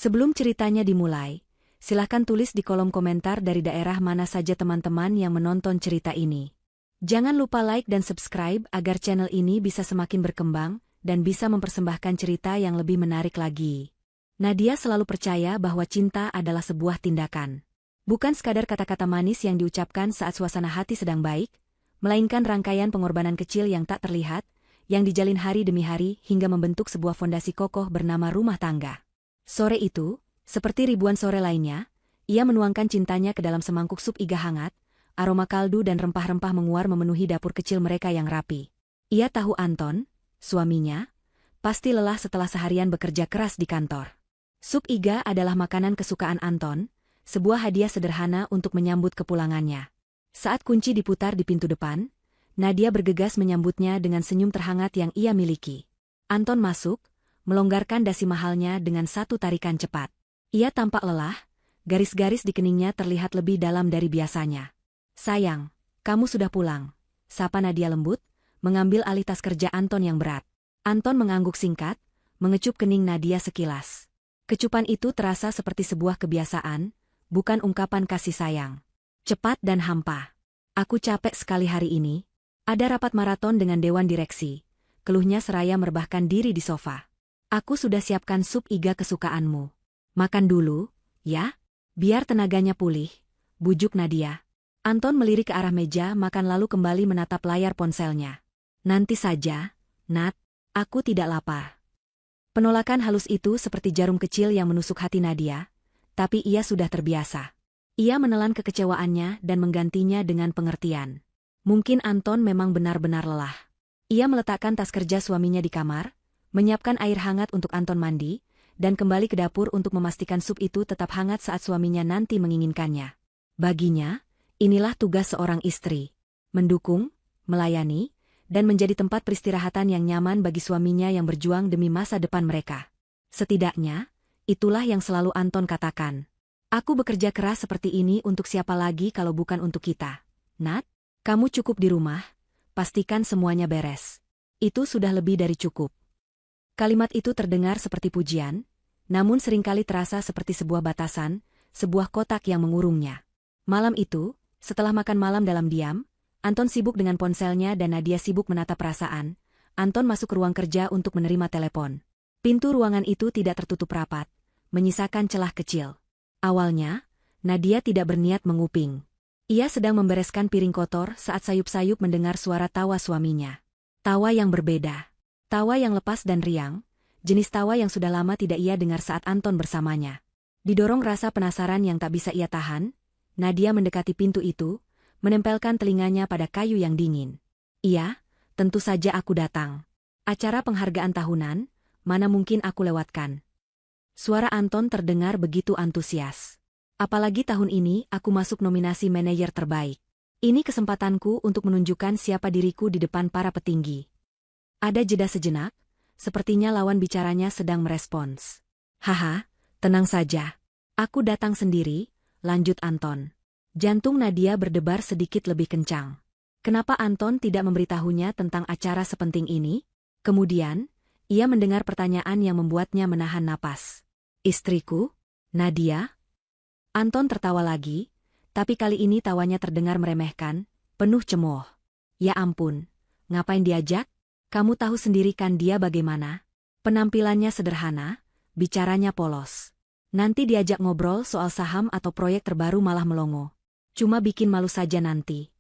Sebelum ceritanya dimulai, silahkan tulis di kolom komentar dari daerah mana saja teman-teman yang menonton cerita ini. Jangan lupa like dan subscribe agar channel ini bisa semakin berkembang dan bisa mempersembahkan cerita yang lebih menarik lagi. Nadia selalu percaya bahwa cinta adalah sebuah tindakan. Bukan sekadar kata-kata manis yang diucapkan saat suasana hati sedang baik, melainkan rangkaian pengorbanan kecil yang tak terlihat, yang dijalin hari demi hari hingga membentuk sebuah fondasi kokoh bernama rumah tangga. Sore itu, seperti ribuan sore lainnya, ia menuangkan cintanya ke dalam semangkuk sup iga hangat, aroma kaldu dan rempah-rempah menguar memenuhi dapur kecil mereka yang rapi. Ia tahu Anton, suaminya, pasti lelah setelah seharian bekerja keras di kantor. Sup iga adalah makanan kesukaan Anton, sebuah hadiah sederhana untuk menyambut kepulangannya. Saat kunci diputar di pintu depan, Nadia bergegas menyambutnya dengan senyum terhangat yang ia miliki. Anton masuk, melonggarkan dasi mahalnya dengan satu tarikan cepat. Ia tampak lelah, garis-garis di keningnya terlihat lebih dalam dari biasanya. "Sayang, kamu sudah pulang," sapa Nadia lembut, mengambil alih tas kerja Anton yang berat. Anton mengangguk singkat, mengecup kening Nadia sekilas. Kecupan itu terasa seperti sebuah kebiasaan, bukan ungkapan kasih sayang. Cepat dan hampa. "Aku capek sekali hari ini. Ada rapat maraton dengan dewan direksi," keluhnya seraya merebahkan diri di sofa. "Aku sudah siapkan sup iga kesukaanmu. Makan dulu, ya? Biar tenaganya pulih," bujuk Nadia. Anton melirik ke arah meja makan lalu kembali menatap layar ponselnya. "Nanti saja, Nat. Aku tidak lapar." Penolakan halus itu seperti jarum kecil yang menusuk hati Nadia, tapi ia sudah terbiasa. Ia menelan kekecewaannya dan menggantinya dengan pengertian. Mungkin Anton memang benar-benar lelah. Ia meletakkan tas kerja suaminya di kamar, menyiapkan air hangat untuk Anton mandi, dan kembali ke dapur untuk memastikan sup itu tetap hangat saat suaminya nanti menginginkannya. Baginya, inilah tugas seorang istri. Mendukung, melayani, dan menjadi tempat peristirahatan yang nyaman bagi suaminya yang berjuang demi masa depan mereka. Setidaknya, itulah yang selalu Anton katakan. "Aku bekerja keras seperti ini untuk siapa lagi kalau bukan untuk kita. Nat, kamu cukup di rumah, pastikan semuanya beres." Itu sudah lebih dari cukup. Kalimat itu terdengar seperti pujian, namun seringkali terasa seperti sebuah batasan, sebuah kotak yang mengurungnya. Malam itu, setelah makan malam dalam diam, Anton sibuk dengan ponselnya dan Nadia sibuk menatap perasaan. Anton masuk ke ruang kerja untuk menerima telepon. Pintu ruangan itu tidak tertutup rapat, menyisakan celah kecil. Awalnya, Nadia tidak berniat menguping. Ia sedang membereskan piring kotor saat sayup-sayup mendengar suara tawa suaminya. Tawa yang berbeda. Tawa yang lepas dan riang, jenis tawa yang sudah lama tidak ia dengar saat Anton bersamanya. Didorong rasa penasaran yang tak bisa ia tahan, Nadia mendekati pintu itu, menempelkan telinganya pada kayu yang dingin. "Iya, tentu saja aku datang. Acara penghargaan tahunan, mana mungkin aku lewatkan." Suara Anton terdengar begitu antusias. "Apalagi tahun ini aku masuk nominasi manajer terbaik. Ini kesempatanku untuk menunjukkan siapa diriku di depan para petinggi." Ada jeda sejenak, sepertinya lawan bicaranya sedang merespons. "Haha, tenang saja. Aku datang sendiri," lanjut Anton. Jantung Nadia berdebar sedikit lebih kencang. Kenapa Anton tidak memberitahunya tentang acara sepenting ini? Kemudian, ia mendengar pertanyaan yang membuatnya menahan napas. "Istriku? Nadia?" Anton tertawa lagi, tapi kali ini tawanya terdengar meremehkan, penuh cemooh. "Ya ampun, ngapain diajak? Kamu tahu sendiri kan dia bagaimana? Penampilannya sederhana, bicaranya polos. Nanti diajak ngobrol soal saham atau proyek terbaru malah melongo. Cuma bikin malu saja nanti."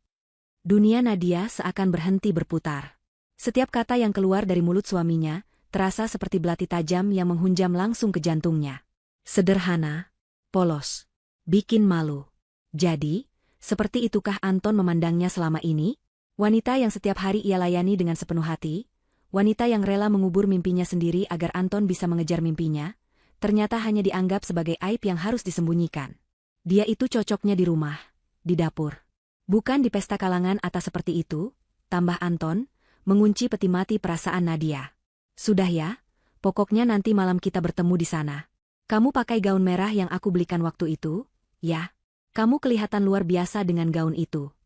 Dunia Nadia seakan berhenti berputar. Setiap kata yang keluar dari mulut suaminya terasa seperti belati tajam yang menghunjam langsung ke jantungnya. Sederhana, polos, bikin malu. Jadi, seperti itukah Anton memandangnya selama ini? Wanita yang setiap hari ia layani dengan sepenuh hati, wanita yang rela mengubur mimpinya sendiri agar Anton bisa mengejar mimpinya, ternyata hanya dianggap sebagai aib yang harus disembunyikan. Dia itu cocoknya di rumah, di dapur. Bukan di pesta kalangan atas seperti itu, tambah Anton, mengunci peti mati perasaan Nadia. "Sudah ya, pokoknya nanti malam kita bertemu di sana. Kamu pakai gaun merah yang aku belikan waktu itu, ya? Kamu kelihatan luar biasa dengan gaun itu."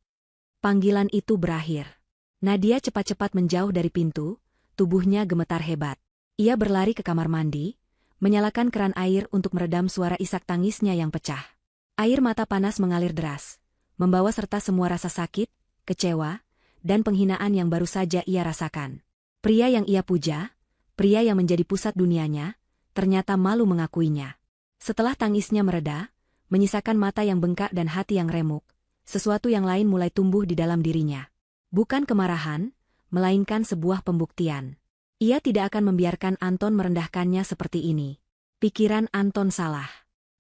Panggilan itu berakhir. Nadia cepat-cepat menjauh dari pintu, tubuhnya gemetar hebat. Ia berlari ke kamar mandi, menyalakan keran air untuk meredam suara isak tangisnya yang pecah. Air mata panas mengalir deras, membawa serta semua rasa sakit, kecewa, dan penghinaan yang baru saja ia rasakan. Pria yang ia puja, pria yang menjadi pusat dunianya, ternyata malu mengakuinya. Setelah tangisnya mereda, menyisakan mata yang bengkak dan hati yang remuk, sesuatu yang lain mulai tumbuh di dalam dirinya. Bukan kemarahan, melainkan sebuah pembuktian. Ia tidak akan membiarkan Anton merendahkannya seperti ini. Pikiran Anton salah.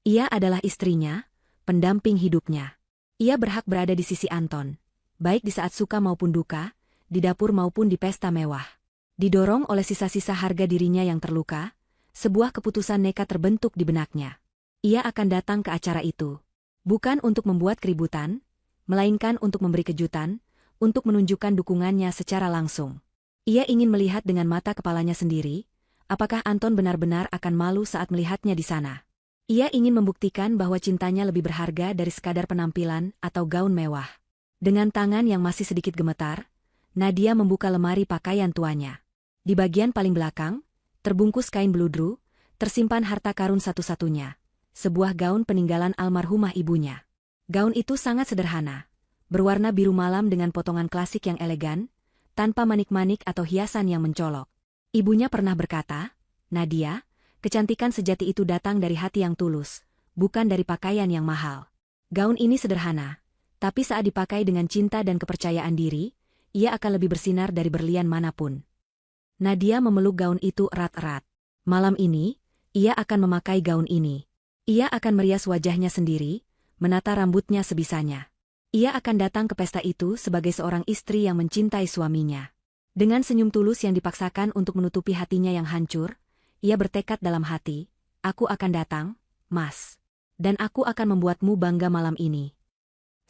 Ia adalah istrinya, pendamping hidupnya. Ia berhak berada di sisi Anton, baik di saat suka maupun duka, di dapur maupun di pesta mewah. Didorong oleh sisa-sisa harga dirinya yang terluka, sebuah keputusan nekat terbentuk di benaknya. Ia akan datang ke acara itu. Bukan untuk membuat keributan, melainkan untuk memberi kejutan, untuk menunjukkan dukungannya secara langsung. Ia ingin melihat dengan mata kepalanya sendiri, apakah Anton benar-benar akan malu saat melihatnya di sana. Ia ingin membuktikan bahwa cintanya lebih berharga dari sekadar penampilan atau gaun mewah. Dengan tangan yang masih sedikit gemetar, Nadia membuka lemari pakaian tuanya. Di bagian paling belakang, terbungkus kain beludru, tersimpan harta karun satu-satunya, sebuah gaun peninggalan almarhumah ibunya. Gaun itu sangat sederhana, berwarna biru malam dengan potongan klasik yang elegan, tanpa manik-manik atau hiasan yang mencolok. Ibunya pernah berkata, "Nadia, kecantikan sejati itu datang dari hati yang tulus, bukan dari pakaian yang mahal." Gaun ini sederhana, tapi saat dipakai dengan cinta dan kepercayaan diri, ia akan lebih bersinar dari berlian manapun. Nadia memeluk gaun itu erat-erat. Malam ini, ia akan memakai gaun ini. Ia akan merias wajahnya sendiri, menata rambutnya sebisanya. Ia akan datang ke pesta itu sebagai seorang istri yang mencintai suaminya. Dengan senyum tulus yang dipaksakan untuk menutupi hatinya yang hancur, ia bertekad dalam hati, "Aku akan datang, Mas. Dan aku akan membuatmu bangga malam ini."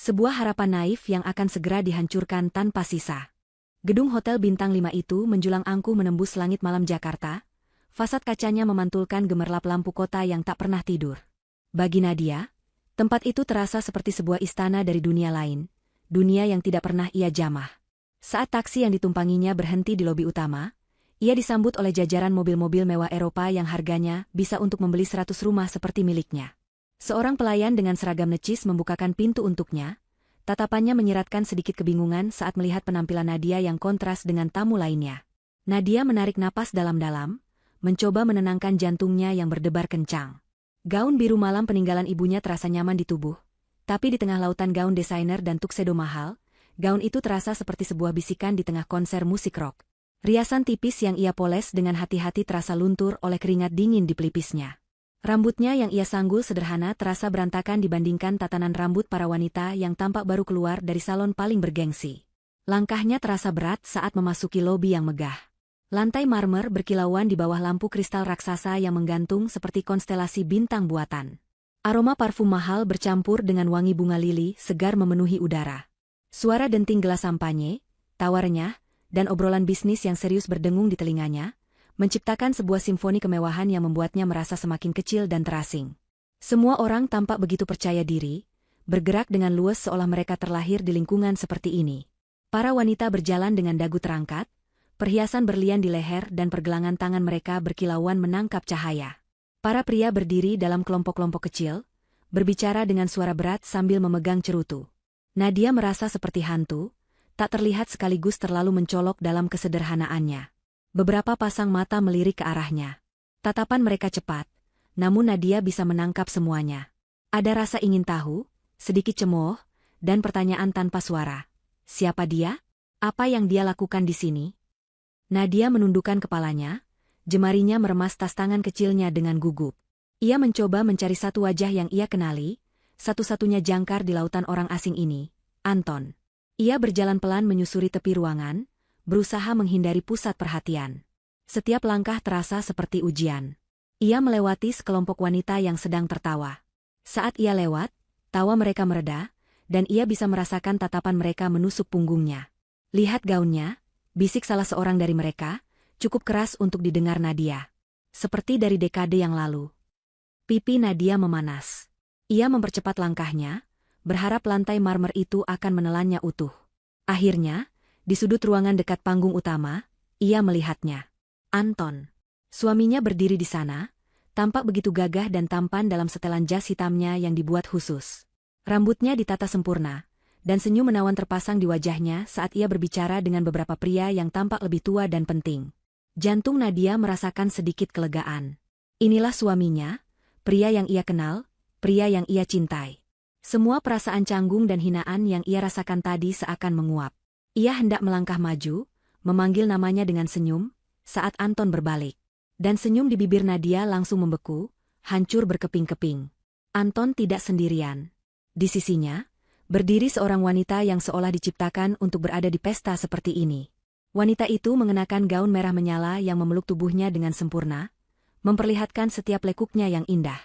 Sebuah harapan naif yang akan segera dihancurkan tanpa sisa. Gedung Hotel Bintang 5 itu menjulang angkuh menembus langit malam Jakarta, fasad kacanya memantulkan gemerlap lampu kota yang tak pernah tidur. Bagi Nadia, tempat itu terasa seperti sebuah istana dari dunia lain, dunia yang tidak pernah ia jamah. Saat taksi yang ditumpanginya berhenti di lobi utama, ia disambut oleh jajaran mobil-mobil mewah Eropa yang harganya bisa untuk membeli 100 rumah seperti miliknya. Seorang pelayan dengan seragam necis membukakan pintu untuknya, tatapannya menyiratkan sedikit kebingungan saat melihat penampilan Nadia yang kontras dengan tamu lainnya. Nadia menarik napas dalam-dalam, mencoba menenangkan jantungnya yang berdebar kencang. Gaun biru malam peninggalan ibunya terasa nyaman di tubuh, tapi di tengah lautan gaun desainer dan tuxedo mahal, gaun itu terasa seperti sebuah bisikan di tengah konser musik rock. Riasan tipis yang ia poles dengan hati-hati terasa luntur oleh keringat dingin di pelipisnya. Rambutnya yang ia sanggul sederhana terasa berantakan dibandingkan tatanan rambut para wanita yang tampak baru keluar dari salon paling bergengsi. Langkahnya terasa berat saat memasuki lobi yang megah. Lantai marmer berkilauan di bawah lampu kristal raksasa yang menggantung seperti konstelasi bintang buatan. Aroma parfum mahal bercampur dengan wangi bunga lili segar memenuhi udara. Suara denting gelas sampanye, tawarnya, dan obrolan bisnis yang serius berdengung di telinganya, menciptakan sebuah simfoni kemewahan yang membuatnya merasa semakin kecil dan terasing. Semua orang tampak begitu percaya diri, bergerak dengan luas seolah mereka terlahir di lingkungan seperti ini. Para wanita berjalan dengan dagu terangkat, perhiasan berlian di leher dan pergelangan tangan mereka berkilauan menangkap cahaya. Para pria berdiri dalam kelompok-kelompok kecil, berbicara dengan suara berat sambil memegang cerutu. Nadia merasa seperti hantu, tak terlihat sekaligus terlalu mencolok dalam kesederhanaannya. Beberapa pasang mata melirik ke arahnya. Tatapan mereka cepat, namun Nadia bisa menangkap semuanya. Ada rasa ingin tahu, sedikit cemooh, dan pertanyaan tanpa suara. Siapa dia? Apa yang dia lakukan di sini? Nadia menundukkan kepalanya, jemarinya meremas tas tangan kecilnya dengan gugup. Ia mencoba mencari satu wajah yang ia kenali, satu-satunya jangkar di lautan orang asing ini, Anton. Ia berjalan pelan menyusuri tepi ruangan, berusaha menghindari pusat perhatian. Setiap langkah terasa seperti ujian. Ia melewati sekelompok wanita yang sedang tertawa. Saat ia lewat, tawa mereka mereda, dan ia bisa merasakan tatapan mereka menusuk punggungnya. "Lihat gaunnya," bisik salah seorang dari mereka, cukup keras untuk didengar Nadia. Seperti dari dekade yang lalu. Pipi Nadia memanas. Ia mempercepat langkahnya, berharap lantai marmer itu akan menelannya utuh. Akhirnya, di sudut ruangan dekat panggung utama, ia melihatnya. Anton. Suaminya berdiri di sana, Tampak begitu gagah dan tampan dalam setelan jas hitamnya yang dibuat khusus. Rambutnya ditata sempurna, dan senyum menawan terpasang di wajahnya saat ia berbicara dengan beberapa pria yang tampak lebih tua dan penting. Jantung Nadia merasakan sedikit kelegaan. Inilah suaminya, pria yang ia kenal, pria yang ia cintai. Semua perasaan canggung dan hinaan yang ia rasakan tadi seakan menguap. Ia hendak melangkah maju, memanggil namanya dengan senyum, saat Anton berbalik. Dan senyum di bibir Nadia langsung membeku, hancur berkeping-keping. Anton tidak sendirian. Di sisinya, berdiri seorang wanita yang seolah diciptakan untuk berada di pesta seperti ini. Wanita itu mengenakan gaun merah menyala yang memeluk tubuhnya dengan sempurna, memperlihatkan setiap lekuknya yang indah.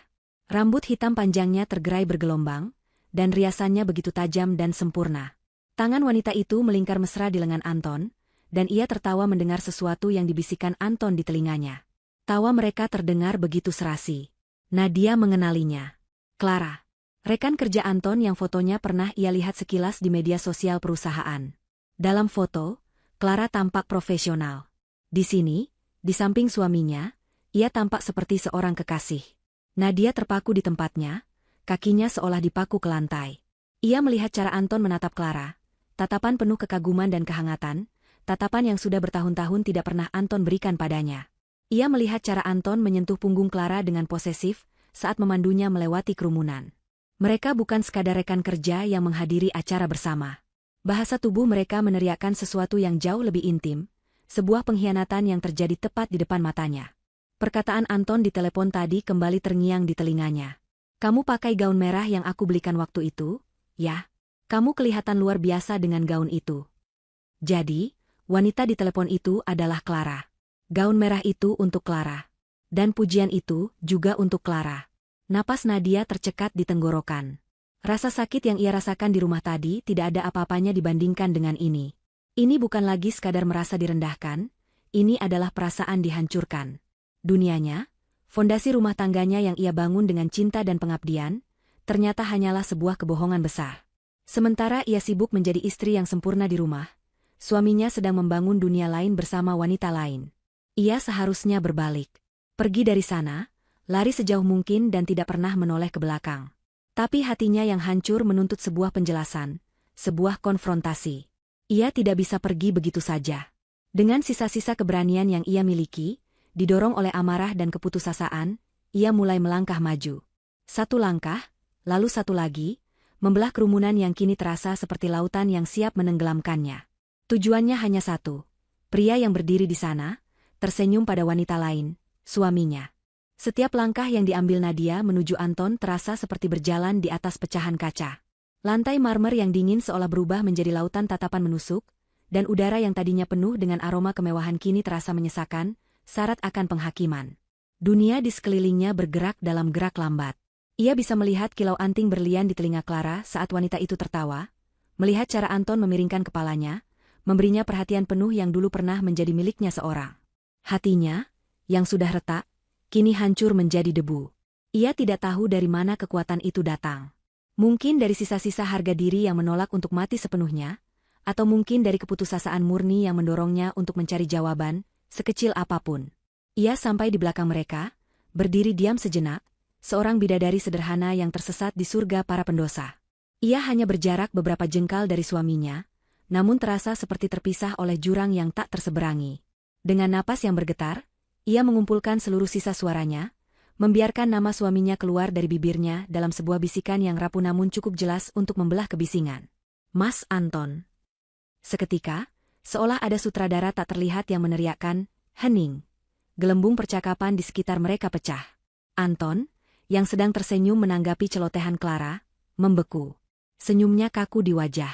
Rambut hitam panjangnya tergerai bergelombang, dan riasannya begitu tajam dan sempurna. Tangan wanita itu melingkar mesra di lengan Anton, dan ia tertawa mendengar sesuatu yang dibisikkan Anton di telinganya. Tawa mereka terdengar begitu serasi. Nadia mengenalinya. Clara. Rekan kerja Anton yang fotonya pernah ia lihat sekilas di media sosial perusahaan. Dalam foto, Clara tampak profesional. Di sini, di samping suaminya, ia tampak seperti seorang kekasih. Nadia terpaku di tempatnya, kakinya seolah dipaku ke lantai. Ia melihat cara Anton menatap Clara, tatapan penuh kekaguman dan kehangatan, tatapan yang sudah bertahun-tahun tidak pernah Anton berikan padanya. Ia melihat cara Anton menyentuh punggung Clara dengan posesif saat memandunya melewati kerumunan. Mereka bukan sekadar rekan kerja yang menghadiri acara bersama. Bahasa tubuh mereka meneriakkan sesuatu yang jauh lebih intim, sebuah pengkhianatan yang terjadi tepat di depan matanya. Perkataan Anton di telepon tadi kembali terngiang di telinganya. Kamu pakai gaun merah yang aku belikan waktu itu, ya? Kamu kelihatan luar biasa dengan gaun itu. Jadi, wanita di telepon itu adalah Clara. Gaun merah itu untuk Clara. Dan pujian itu juga untuk Clara. Napas Nadia tercekat di tenggorokan. Rasa sakit yang ia rasakan di rumah tadi tidak ada apa-apanya dibandingkan dengan ini. Ini bukan lagi sekadar merasa direndahkan, ini adalah perasaan dihancurkan. Dunianya, fondasi rumah tangganya yang ia bangun dengan cinta dan pengabdian, ternyata hanyalah sebuah kebohongan besar. Sementara ia sibuk menjadi istri yang sempurna di rumah, suaminya sedang membangun dunia lain bersama wanita lain. Ia seharusnya berbalik. Pergi dari sana, lari sejauh mungkin dan tidak pernah menoleh ke belakang. Tapi hatinya yang hancur menuntut sebuah penjelasan, sebuah konfrontasi. Ia tidak bisa pergi begitu saja. Dengan sisa-sisa keberanian yang ia miliki, didorong oleh amarah dan keputusasaan, ia mulai melangkah maju. Satu langkah, lalu satu lagi, membelah kerumunan yang kini terasa seperti lautan yang siap menenggelamkannya. Tujuannya hanya satu. Pria yang berdiri di sana, tersenyum pada wanita lain, suaminya. Setiap langkah yang diambil Nadia menuju Anton terasa seperti berjalan di atas pecahan kaca. Lantai marmer yang dingin seolah berubah menjadi lautan tatapan menusuk, dan udara yang tadinya penuh dengan aroma kemewahan kini terasa menyesakan, syarat akan penghakiman. Dunia di sekelilingnya bergerak dalam gerak lambat. Ia bisa melihat kilau anting berlian di telinga Clara saat wanita itu tertawa, melihat cara Anton memiringkan kepalanya, memberinya perhatian penuh yang dulu pernah menjadi miliknya seorang. Hatinya, yang sudah retak, kini hancur menjadi debu. Ia tidak tahu dari mana kekuatan itu datang. Mungkin dari sisa-sisa harga diri yang menolak untuk mati sepenuhnya, atau mungkin dari keputusasaan murni yang mendorongnya untuk mencari jawaban, sekecil apapun. Ia sampai di belakang mereka, berdiri diam sejenak, seorang bidadari sederhana yang tersesat di surga para pendosa. Ia hanya berjarak beberapa jengkal dari suaminya, namun terasa seperti terpisah oleh jurang yang tak terseberangi. Dengan napas yang bergetar, ia mengumpulkan seluruh sisa suaranya, membiarkan nama suaminya keluar dari bibirnya dalam sebuah bisikan yang rapuh namun cukup jelas untuk membelah kebisingan. Mas Anton. Seketika, seolah ada sutradara tak terlihat yang meneriakkan, hening. Gelembung percakapan di sekitar mereka pecah. Anton, yang sedang tersenyum menanggapi celotehan Clara, membeku. Senyumnya kaku di wajah.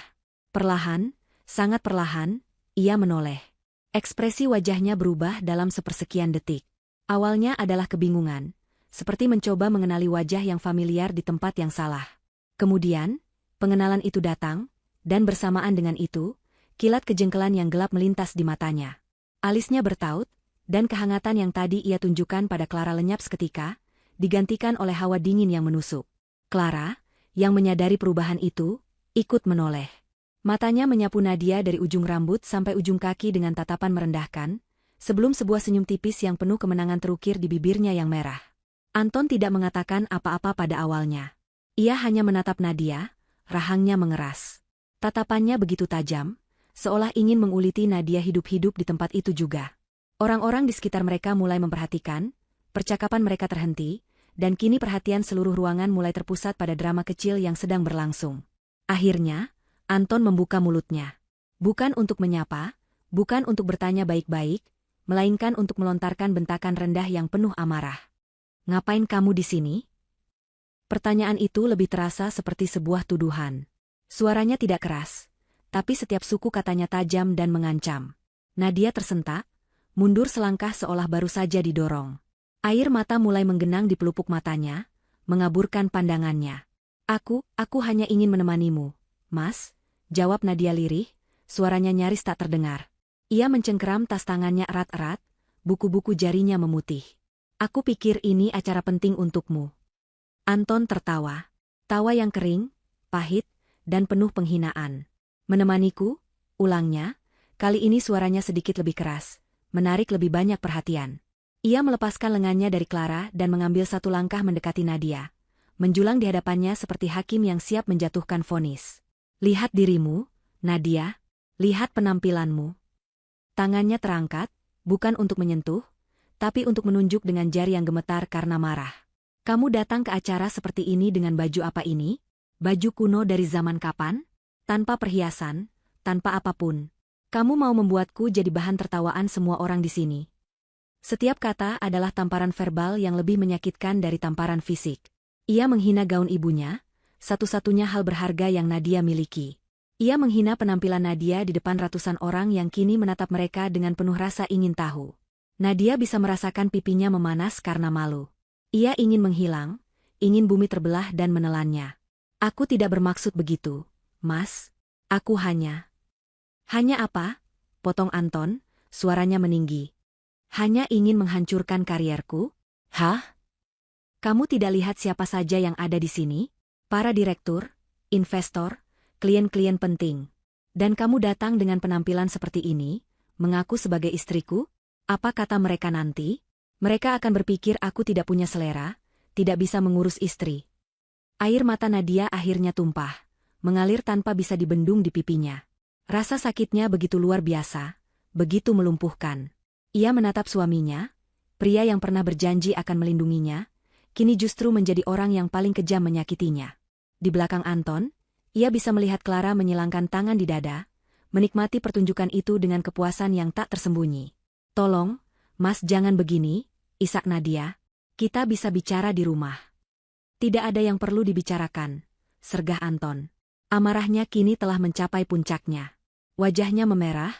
Perlahan, sangat perlahan, ia menoleh. Ekspresi wajahnya berubah dalam sepersekian detik. Awalnya adalah kebingungan, seperti mencoba mengenali wajah yang familiar di tempat yang salah. Kemudian, pengenalan itu datang, dan bersamaan dengan itu, kilat kejengkelan yang gelap melintas di matanya. Alisnya bertaut, dan kehangatan yang tadi ia tunjukkan pada Clara lenyap seketika, digantikan oleh hawa dingin yang menusuk. Clara, yang menyadari perubahan itu, ikut menoleh. Matanya menyapu Nadia dari ujung rambut sampai ujung kaki dengan tatapan merendahkan, sebelum sebuah senyum tipis yang penuh kemenangan terukir di bibirnya yang merah. Anton tidak mengatakan apa-apa pada awalnya. Ia hanya menatap Nadia, rahangnya mengeras. Tatapannya begitu tajam, seolah ingin menguliti Nadia hidup-hidup di tempat itu juga. Orang-orang di sekitar mereka mulai memperhatikan, percakapan mereka terhenti, dan kini perhatian seluruh ruangan mulai terpusat pada drama kecil yang sedang berlangsung. Akhirnya, Anton membuka mulutnya. Bukan untuk menyapa, bukan untuk bertanya baik-baik, melainkan untuk melontarkan bentakan rendah yang penuh amarah. "Ngapain kamu di sini?" Pertanyaan itu lebih terasa seperti sebuah tuduhan. Suaranya tidak keras, tapi setiap suku katanya tajam dan mengancam. Nadia tersentak, mundur selangkah seolah baru saja didorong. Air mata mulai menggenang di pelupuk matanya, mengaburkan pandangannya. Aku hanya ingin menemanimu, Mas," jawab Nadia lirih, suaranya nyaris tak terdengar. Ia mencengkeram tas tangannya erat-erat, buku-buku jarinya memutih. "Aku pikir ini acara penting untukmu." Anton tertawa. Tawa yang kering, pahit, dan penuh penghinaan. "Menemaniku?" ulangnya, kali ini suaranya sedikit lebih keras, menarik lebih banyak perhatian. Ia melepaskan lengannya dari Clara dan mengambil satu langkah mendekati Nadia, menjulang di hadapannya seperti hakim yang siap menjatuhkan vonis. "Lihat dirimu, Nadia. Lihat penampilanmu." Tangannya terangkat, bukan untuk menyentuh, tapi untuk menunjuk dengan jari yang gemetar karena marah. "Kamu datang ke acara seperti ini dengan baju apa ini? Baju kuno dari zaman kapan? Tanpa perhiasan, tanpa apapun. Kamu mau membuatku jadi bahan tertawaan semua orang di sini." Setiap kata adalah tamparan verbal yang lebih menyakitkan dari tamparan fisik. Ia menghina gaun ibunya, satu-satunya hal berharga yang Nadia miliki. Ia menghina penampilan Nadia di depan ratusan orang yang kini menatap mereka dengan penuh rasa ingin tahu. Nadia bisa merasakan pipinya memanas karena malu. Ia ingin menghilang, ingin bumi terbelah dan menelannya. "Aku tidak bermaksud begitu, Mas. Aku hanya..." "Hanya apa?" potong Anton, suaranya meninggi. "Hanya ingin menghancurkan karierku?" "Hah? Kamu tidak lihat siapa saja yang ada di sini? Para direktur, investor, klien-klien penting. Dan kamu datang dengan penampilan seperti ini, mengaku sebagai istriku? Apa kata mereka nanti? Mereka akan berpikir aku tidak punya selera, tidak bisa mengurus istri." Air mata Nadia akhirnya tumpah, mengalir tanpa bisa dibendung di pipinya. Rasa sakitnya begitu luar biasa, begitu melumpuhkan. Ia menatap suaminya, pria yang pernah berjanji akan melindunginya, kini justru menjadi orang yang paling kejam menyakitinya. Di belakang Anton, ia bisa melihat Clara menyilangkan tangan di dada, menikmati pertunjukan itu dengan kepuasan yang tak tersembunyi. "Tolong, Mas, jangan begini," isak Nadia. "Kita bisa bicara di rumah." "Tidak ada yang perlu dibicarakan," sergah Anton. Amarahnya kini telah mencapai puncaknya. Wajahnya memerah,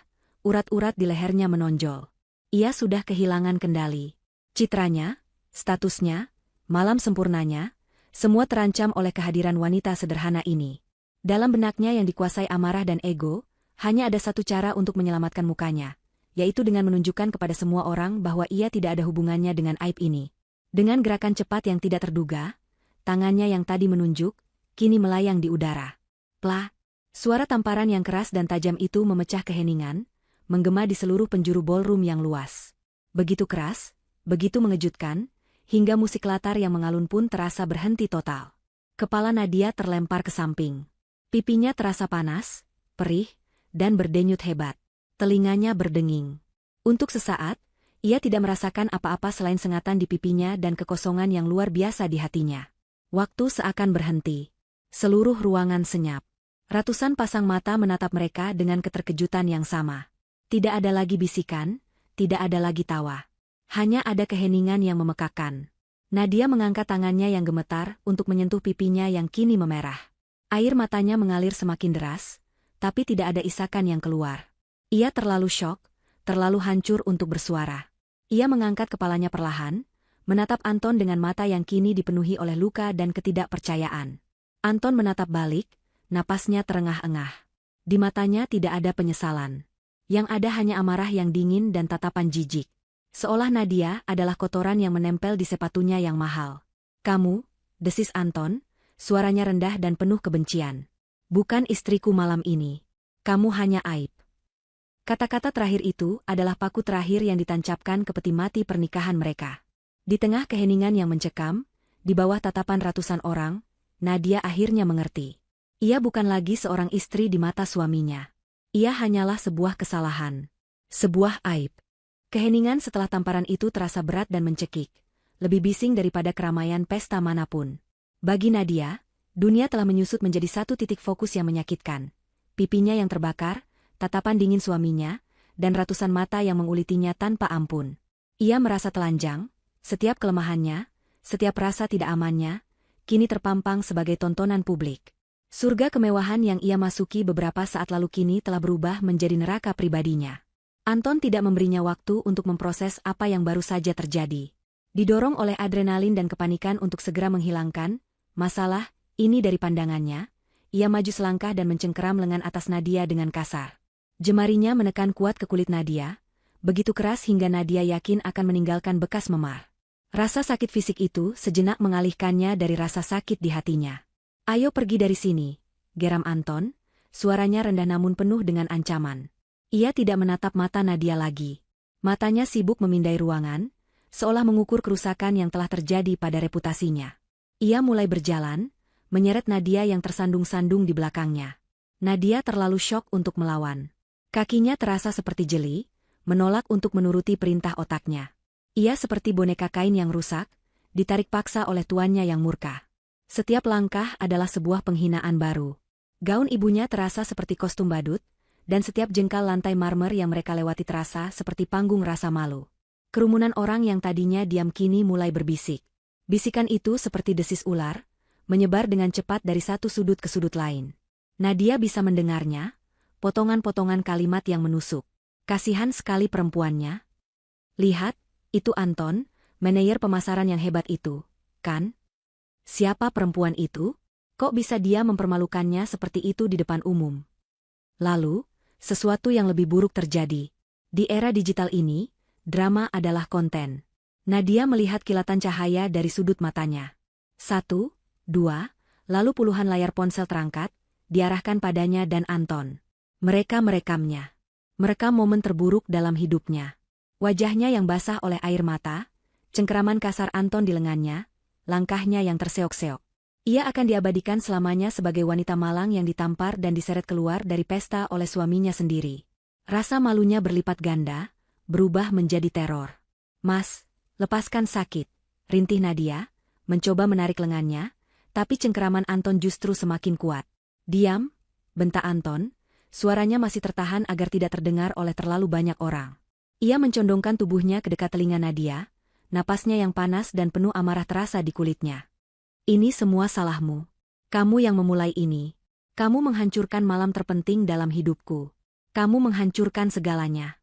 urat-urat di lehernya menonjol. Ia sudah kehilangan kendali. Citranya, statusnya, malam sempurnanya, semua terancam oleh kehadiran wanita sederhana ini. Dalam benaknya yang dikuasai amarah dan ego, hanya ada satu cara untuk menyelamatkan mukanya, yaitu dengan menunjukkan kepada semua orang bahwa ia tidak ada hubungannya dengan aib ini. Dengan gerakan cepat yang tidak terduga, tangannya yang tadi menunjuk, kini melayang di udara. Plah! Suara tamparan yang keras dan tajam itu memecah keheningan, menggema di seluruh penjuru ballroom yang luas. Begitu keras, begitu mengejutkan, hingga musik latar yang mengalun pun terasa berhenti total. Kepala Nadia terlempar ke samping. Pipinya terasa panas, perih, dan berdenyut hebat. Telinganya berdenging. Untuk sesaat, ia tidak merasakan apa-apa selain sengatan di pipinya dan kekosongan yang luar biasa di hatinya. Waktu seakan berhenti. Seluruh ruangan senyap. Ratusan pasang mata menatap mereka dengan keterkejutan yang sama. Tidak ada lagi bisikan, tidak ada lagi tawa. Hanya ada keheningan yang memekakan. Nadia mengangkat tangannya yang gemetar untuk menyentuh pipinya yang kini memerah. Air matanya mengalir semakin deras, tapi tidak ada isakan yang keluar. Ia terlalu syok, terlalu hancur untuk bersuara. Ia mengangkat kepalanya perlahan, menatap Anton dengan mata yang kini dipenuhi oleh luka dan ketidakpercayaan. Anton menatap balik, napasnya terengah-engah. Di matanya tidak ada penyesalan. Yang ada hanya amarah yang dingin dan tatapan jijik. Seolah Nadia adalah kotoran yang menempel di sepatunya yang mahal. "Kamu," desis Anton, suaranya rendah dan penuh kebencian. "Bukan istriku malam ini. Kamu hanya aib." Kata-kata terakhir itu adalah paku terakhir yang ditancapkan ke peti mati pernikahan mereka. Di tengah keheningan yang mencekam, di bawah tatapan ratusan orang, Nadia akhirnya mengerti. Ia bukan lagi seorang istri di mata suaminya. Ia hanyalah sebuah kesalahan. Sebuah aib. Keheningan setelah tamparan itu terasa berat dan mencekik. Lebih bising daripada keramaian pesta manapun. Bagi Nadia, dunia telah menyusut menjadi satu titik fokus yang menyakitkan. Pipinya yang terbakar, tatapan dingin suaminya, dan ratusan mata yang mengulitinya tanpa ampun. Ia merasa telanjang, setiap kelemahannya, setiap rasa tidak amannya, kini terpampang sebagai tontonan publik. Surga kemewahan yang ia masuki beberapa saat lalu kini telah berubah menjadi neraka pribadinya. Anton tidak memberinya waktu untuk memproses apa yang baru saja terjadi. Didorong oleh adrenalin dan kepanikan untuk segera menghilangkan masalah ini dari pandangannya, ia maju selangkah dan mencengkeram lengan atas Nadia dengan kasar. Jemarinya menekan kuat ke kulit Nadia, begitu keras hingga Nadia yakin akan meninggalkan bekas memar. Rasa sakit fisik itu sejenak mengalihkannya dari rasa sakit di hatinya. "Ayo pergi dari sini," geram Anton, suaranya rendah namun penuh dengan ancaman. Ia tidak menatap mata Nadia lagi. Matanya sibuk memindai ruangan, seolah mengukur kerusakan yang telah terjadi pada reputasinya. Ia mulai berjalan, menyeret Nadia yang tersandung-sandung di belakangnya. Nadia terlalu syok untuk melawan. Kakinya terasa seperti jeli, menolak untuk menuruti perintah otaknya. Ia seperti boneka kain yang rusak, ditarik paksa oleh tuannya yang murka. Setiap langkah adalah sebuah penghinaan baru. Gaun ibunya terasa seperti kostum badut, dan setiap jengkal lantai marmer yang mereka lewati terasa seperti panggung rasa malu. Kerumunan orang yang tadinya diam kini mulai berbisik. Bisikan itu seperti desis ular, menyebar dengan cepat dari satu sudut ke sudut lain. Nadia bisa mendengarnya, potongan-potongan kalimat yang menusuk. "Kasihan sekali perempuannya. Lihat, itu Anton, manajer pemasaran yang hebat itu, kan? Siapa perempuan itu? Kok bisa dia mempermalukannya seperti itu di depan umum?" Lalu, sesuatu yang lebih buruk terjadi. Di era digital ini, drama adalah konten. Nadia melihat kilatan cahaya dari sudut matanya. 1, 2, lalu puluhan layar ponsel terangkat, diarahkan padanya dan Anton. Mereka merekamnya. Merekam momen terburuk dalam hidupnya. Wajahnya yang basah oleh air mata, cengkeraman kasar Anton di lengannya, langkahnya yang terseok-seok. Ia akan diabadikan selamanya sebagai wanita malang yang ditampar dan diseret keluar dari pesta oleh suaminya sendiri. Rasa malunya berlipat ganda, berubah menjadi teror. "Mas, lepaskan sakit," rintih Nadia, mencoba menarik lengannya, tapi cengkeraman Anton justru semakin kuat. "Diam," bentak Anton, suaranya masih tertahan agar tidak terdengar oleh terlalu banyak orang. Ia mencondongkan tubuhnya ke dekat telinga Nadia, napasnya yang panas dan penuh amarah terasa di kulitnya. "Ini semua salahmu. Kamu yang memulai ini. Kamu menghancurkan malam terpenting dalam hidupku. Kamu menghancurkan segalanya."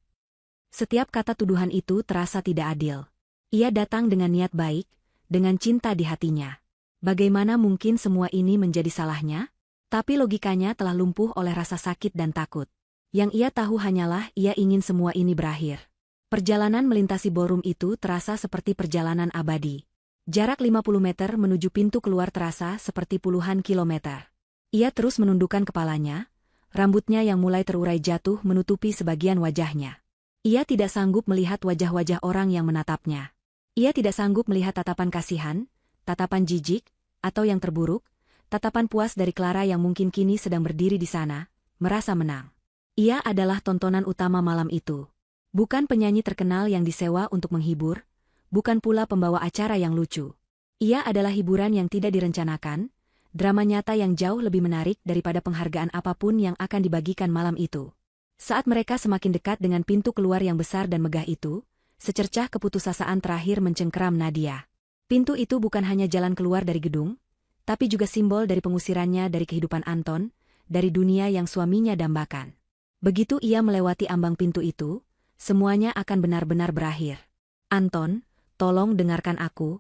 Setiap kata tuduhan itu terasa tidak adil. Ia datang dengan niat baik, dengan cinta di hatinya. Bagaimana mungkin semua ini menjadi salahnya? Tapi logikanya telah lumpuh oleh rasa sakit dan takut. Yang ia tahu hanyalah ia ingin semua ini berakhir. Perjalanan melintasi ballroom itu terasa seperti perjalanan abadi. Jarak 50 meter menuju pintu keluar terasa seperti puluhan kilometer. Ia terus menundukkan kepalanya, rambutnya yang mulai terurai jatuh menutupi sebagian wajahnya. Ia tidak sanggup melihat wajah-wajah orang yang menatapnya. Ia tidak sanggup melihat tatapan kasihan, tatapan jijik, atau yang terburuk, tatapan puas dari Clara yang mungkin kini sedang berdiri di sana, merasa menang. Ia adalah tontonan utama malam itu. Bukan penyanyi terkenal yang disewa untuk menghibur, bukan pula pembawa acara yang lucu. Ia adalah hiburan yang tidak direncanakan, drama nyata yang jauh lebih menarik daripada penghargaan apapun yang akan dibagikan malam itu. Saat mereka semakin dekat dengan pintu keluar yang besar dan megah itu, secercah keputusasaan terakhir mencengkeram Nadia. Pintu itu bukan hanya jalan keluar dari gedung, tapi juga simbol dari pengusirannya dari kehidupan Anton, dari dunia yang suaminya dambakan. Begitu ia melewati ambang pintu itu, semuanya akan benar-benar berakhir. "Anton, tolong dengarkan aku,"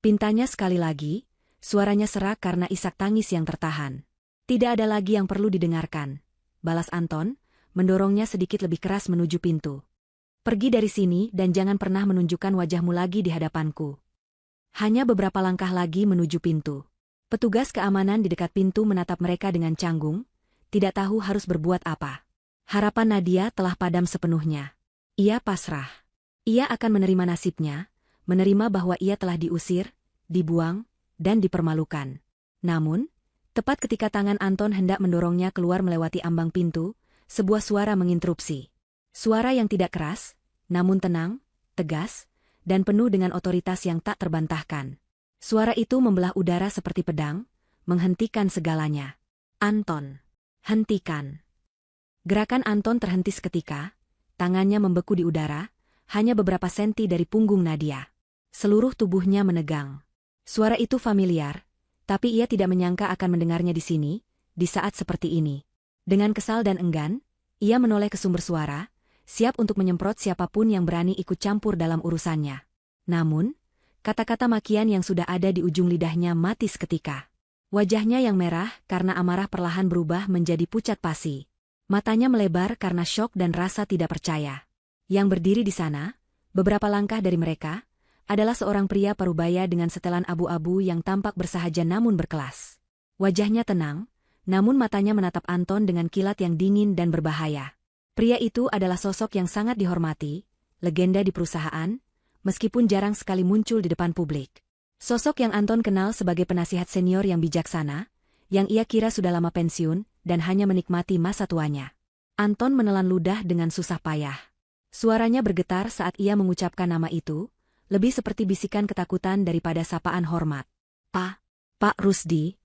pintanya sekali lagi, suaranya serak karena isak tangis yang tertahan. "Tidak ada lagi yang perlu didengarkan," balas Anton, mendorongnya sedikit lebih keras menuju pintu. "Pergi dari sini dan jangan pernah menunjukkan wajahmu lagi di hadapanku." Hanya beberapa langkah lagi menuju pintu. Petugas keamanan di dekat pintu menatap mereka dengan canggung, tidak tahu harus berbuat apa. Harapan Nadia telah padam sepenuhnya. Ia pasrah. Ia akan menerima nasibnya, menerima bahwa ia telah diusir, dibuang, dan dipermalukan. Namun, tepat ketika tangan Anton hendak mendorongnya keluar melewati ambang pintu, sebuah suara menginterupsi. Suara yang tidak keras, namun tenang, tegas, dan penuh dengan otoritas yang tak terbantahkan. Suara itu membelah udara seperti pedang, menghentikan segalanya. Anton, hentikan. Gerakan Anton terhenti seketika, tangannya membeku di udara, hanya beberapa senti dari punggung Nadia. Seluruh tubuhnya menegang. Suara itu familiar, tapi ia tidak menyangka akan mendengarnya di sini, di saat seperti ini. Dengan kesal dan enggan, ia menoleh ke sumber suara, siap untuk menyemprot siapapun yang berani ikut campur dalam urusannya. Namun, kata-kata makian yang sudah ada di ujung lidahnya mati seketika. Wajahnya yang merah karena amarah perlahan berubah menjadi pucat pasi. Matanya melebar karena syok dan rasa tidak percaya. Yang berdiri di sana, beberapa langkah dari mereka, adalah seorang pria parubaya dengan setelan abu-abu yang tampak bersahaja namun berkelas. Wajahnya tenang, namun matanya menatap Anton dengan kilat yang dingin dan berbahaya. Pria itu adalah sosok yang sangat dihormati, legenda di perusahaan, meskipun jarang sekali muncul di depan publik. Sosok yang Anton kenal sebagai penasihat senior yang bijaksana, yang ia kira sudah lama pensiun dan hanya menikmati masa tuanya. Anton menelan ludah dengan susah payah. Suaranya bergetar saat ia mengucapkan nama itu, lebih seperti bisikan ketakutan daripada sapaan hormat. Pak Rusdi.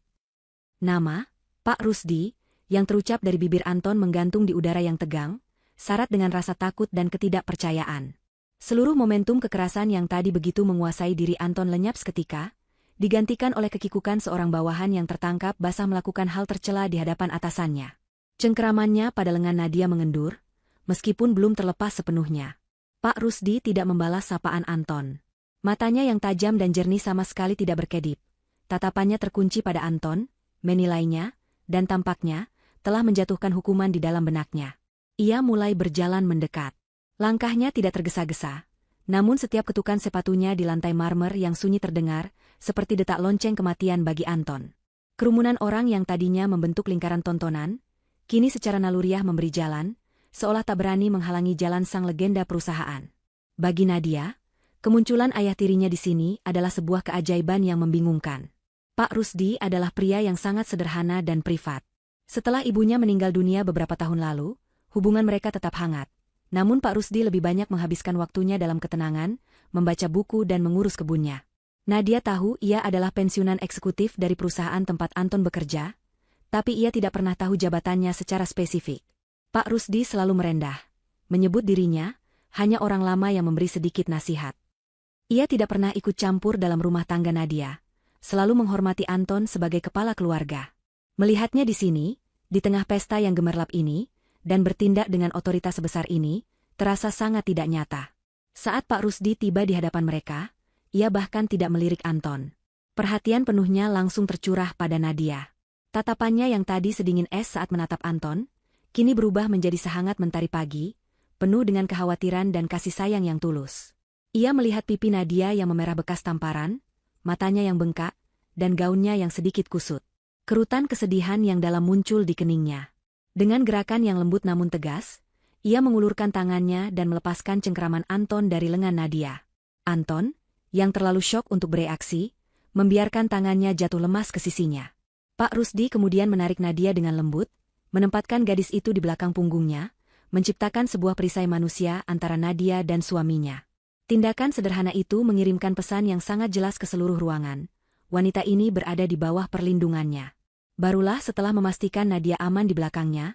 Nama, Pak Rusdi, yang terucap dari bibir Anton menggantung di udara yang tegang, syarat dengan rasa takut dan ketidakpercayaan. Seluruh momentum kekerasan yang tadi begitu menguasai diri Anton lenyap seketika, digantikan oleh kekikukan seorang bawahan yang tertangkap basah melakukan hal tercela di hadapan atasannya. Cengkeramannya pada lengan Nadia mengendur, meskipun belum terlepas sepenuhnya. Pak Rusdi tidak membalas sapaan Anton. Matanya yang tajam dan jernih sama sekali tidak berkedip. Tatapannya terkunci pada Anton, menilainya, dan tampaknya telah menjatuhkan hukuman di dalam benaknya. Ia mulai berjalan mendekat. Langkahnya tidak tergesa-gesa, namun setiap ketukan sepatunya di lantai marmer yang sunyi terdengar, seperti detak lonceng kematian bagi Anton. Kerumunan orang yang tadinya membentuk lingkaran tontonan, kini secara naluriah memberi jalan, seolah tak berani menghalangi jalan sang legenda perusahaan. Bagi Nadia, kemunculan ayah tirinya di sini adalah sebuah keajaiban yang membingungkan. Pak Rusdi adalah pria yang sangat sederhana dan privat. Setelah ibunya meninggal dunia beberapa tahun lalu, hubungan mereka tetap hangat. Namun Pak Rusdi lebih banyak menghabiskan waktunya dalam ketenangan, membaca buku dan mengurus kebunnya. Nadia tahu ia adalah pensiunan eksekutif dari perusahaan tempat Anton bekerja, tapi ia tidak pernah tahu jabatannya secara spesifik. Pak Rusdi selalu merendah, menyebut dirinya hanya orang lama yang memberi sedikit nasihat. Ia tidak pernah ikut campur dalam rumah tangga Nadia, selalu menghormati Anton sebagai kepala keluarga. Melihatnya di sini, di tengah pesta yang gemerlap ini, dan bertindak dengan otoritas sebesar ini, terasa sangat tidak nyata. Saat Pak Rusdi tiba di hadapan mereka, ia bahkan tidak melirik Anton. Perhatian penuhnya langsung tercurah pada Nadia. Tatapannya yang tadi sedingin es saat menatap Anton, kini berubah menjadi sehangat mentari pagi, penuh dengan kekhawatiran dan kasih sayang yang tulus. Ia melihat pipi Nadia yang memerah bekas tamparan, matanya yang bengkak, dan gaunnya yang sedikit kusut. Kerutan kesedihan yang dalam muncul di keningnya. Dengan gerakan yang lembut namun tegas, ia mengulurkan tangannya dan melepaskan cengkeraman Anton dari lengan Nadia. Anton, yang terlalu syok untuk bereaksi, membiarkan tangannya jatuh lemas ke sisinya. Pak Rusdi kemudian menarik Nadia dengan lembut, menempatkan gadis itu di belakang punggungnya, menciptakan sebuah perisai manusia antara Nadia dan suaminya. Tindakan sederhana itu mengirimkan pesan yang sangat jelas ke seluruh ruangan. Wanita ini berada di bawah perlindungannya. Barulah setelah memastikan Nadia aman di belakangnya,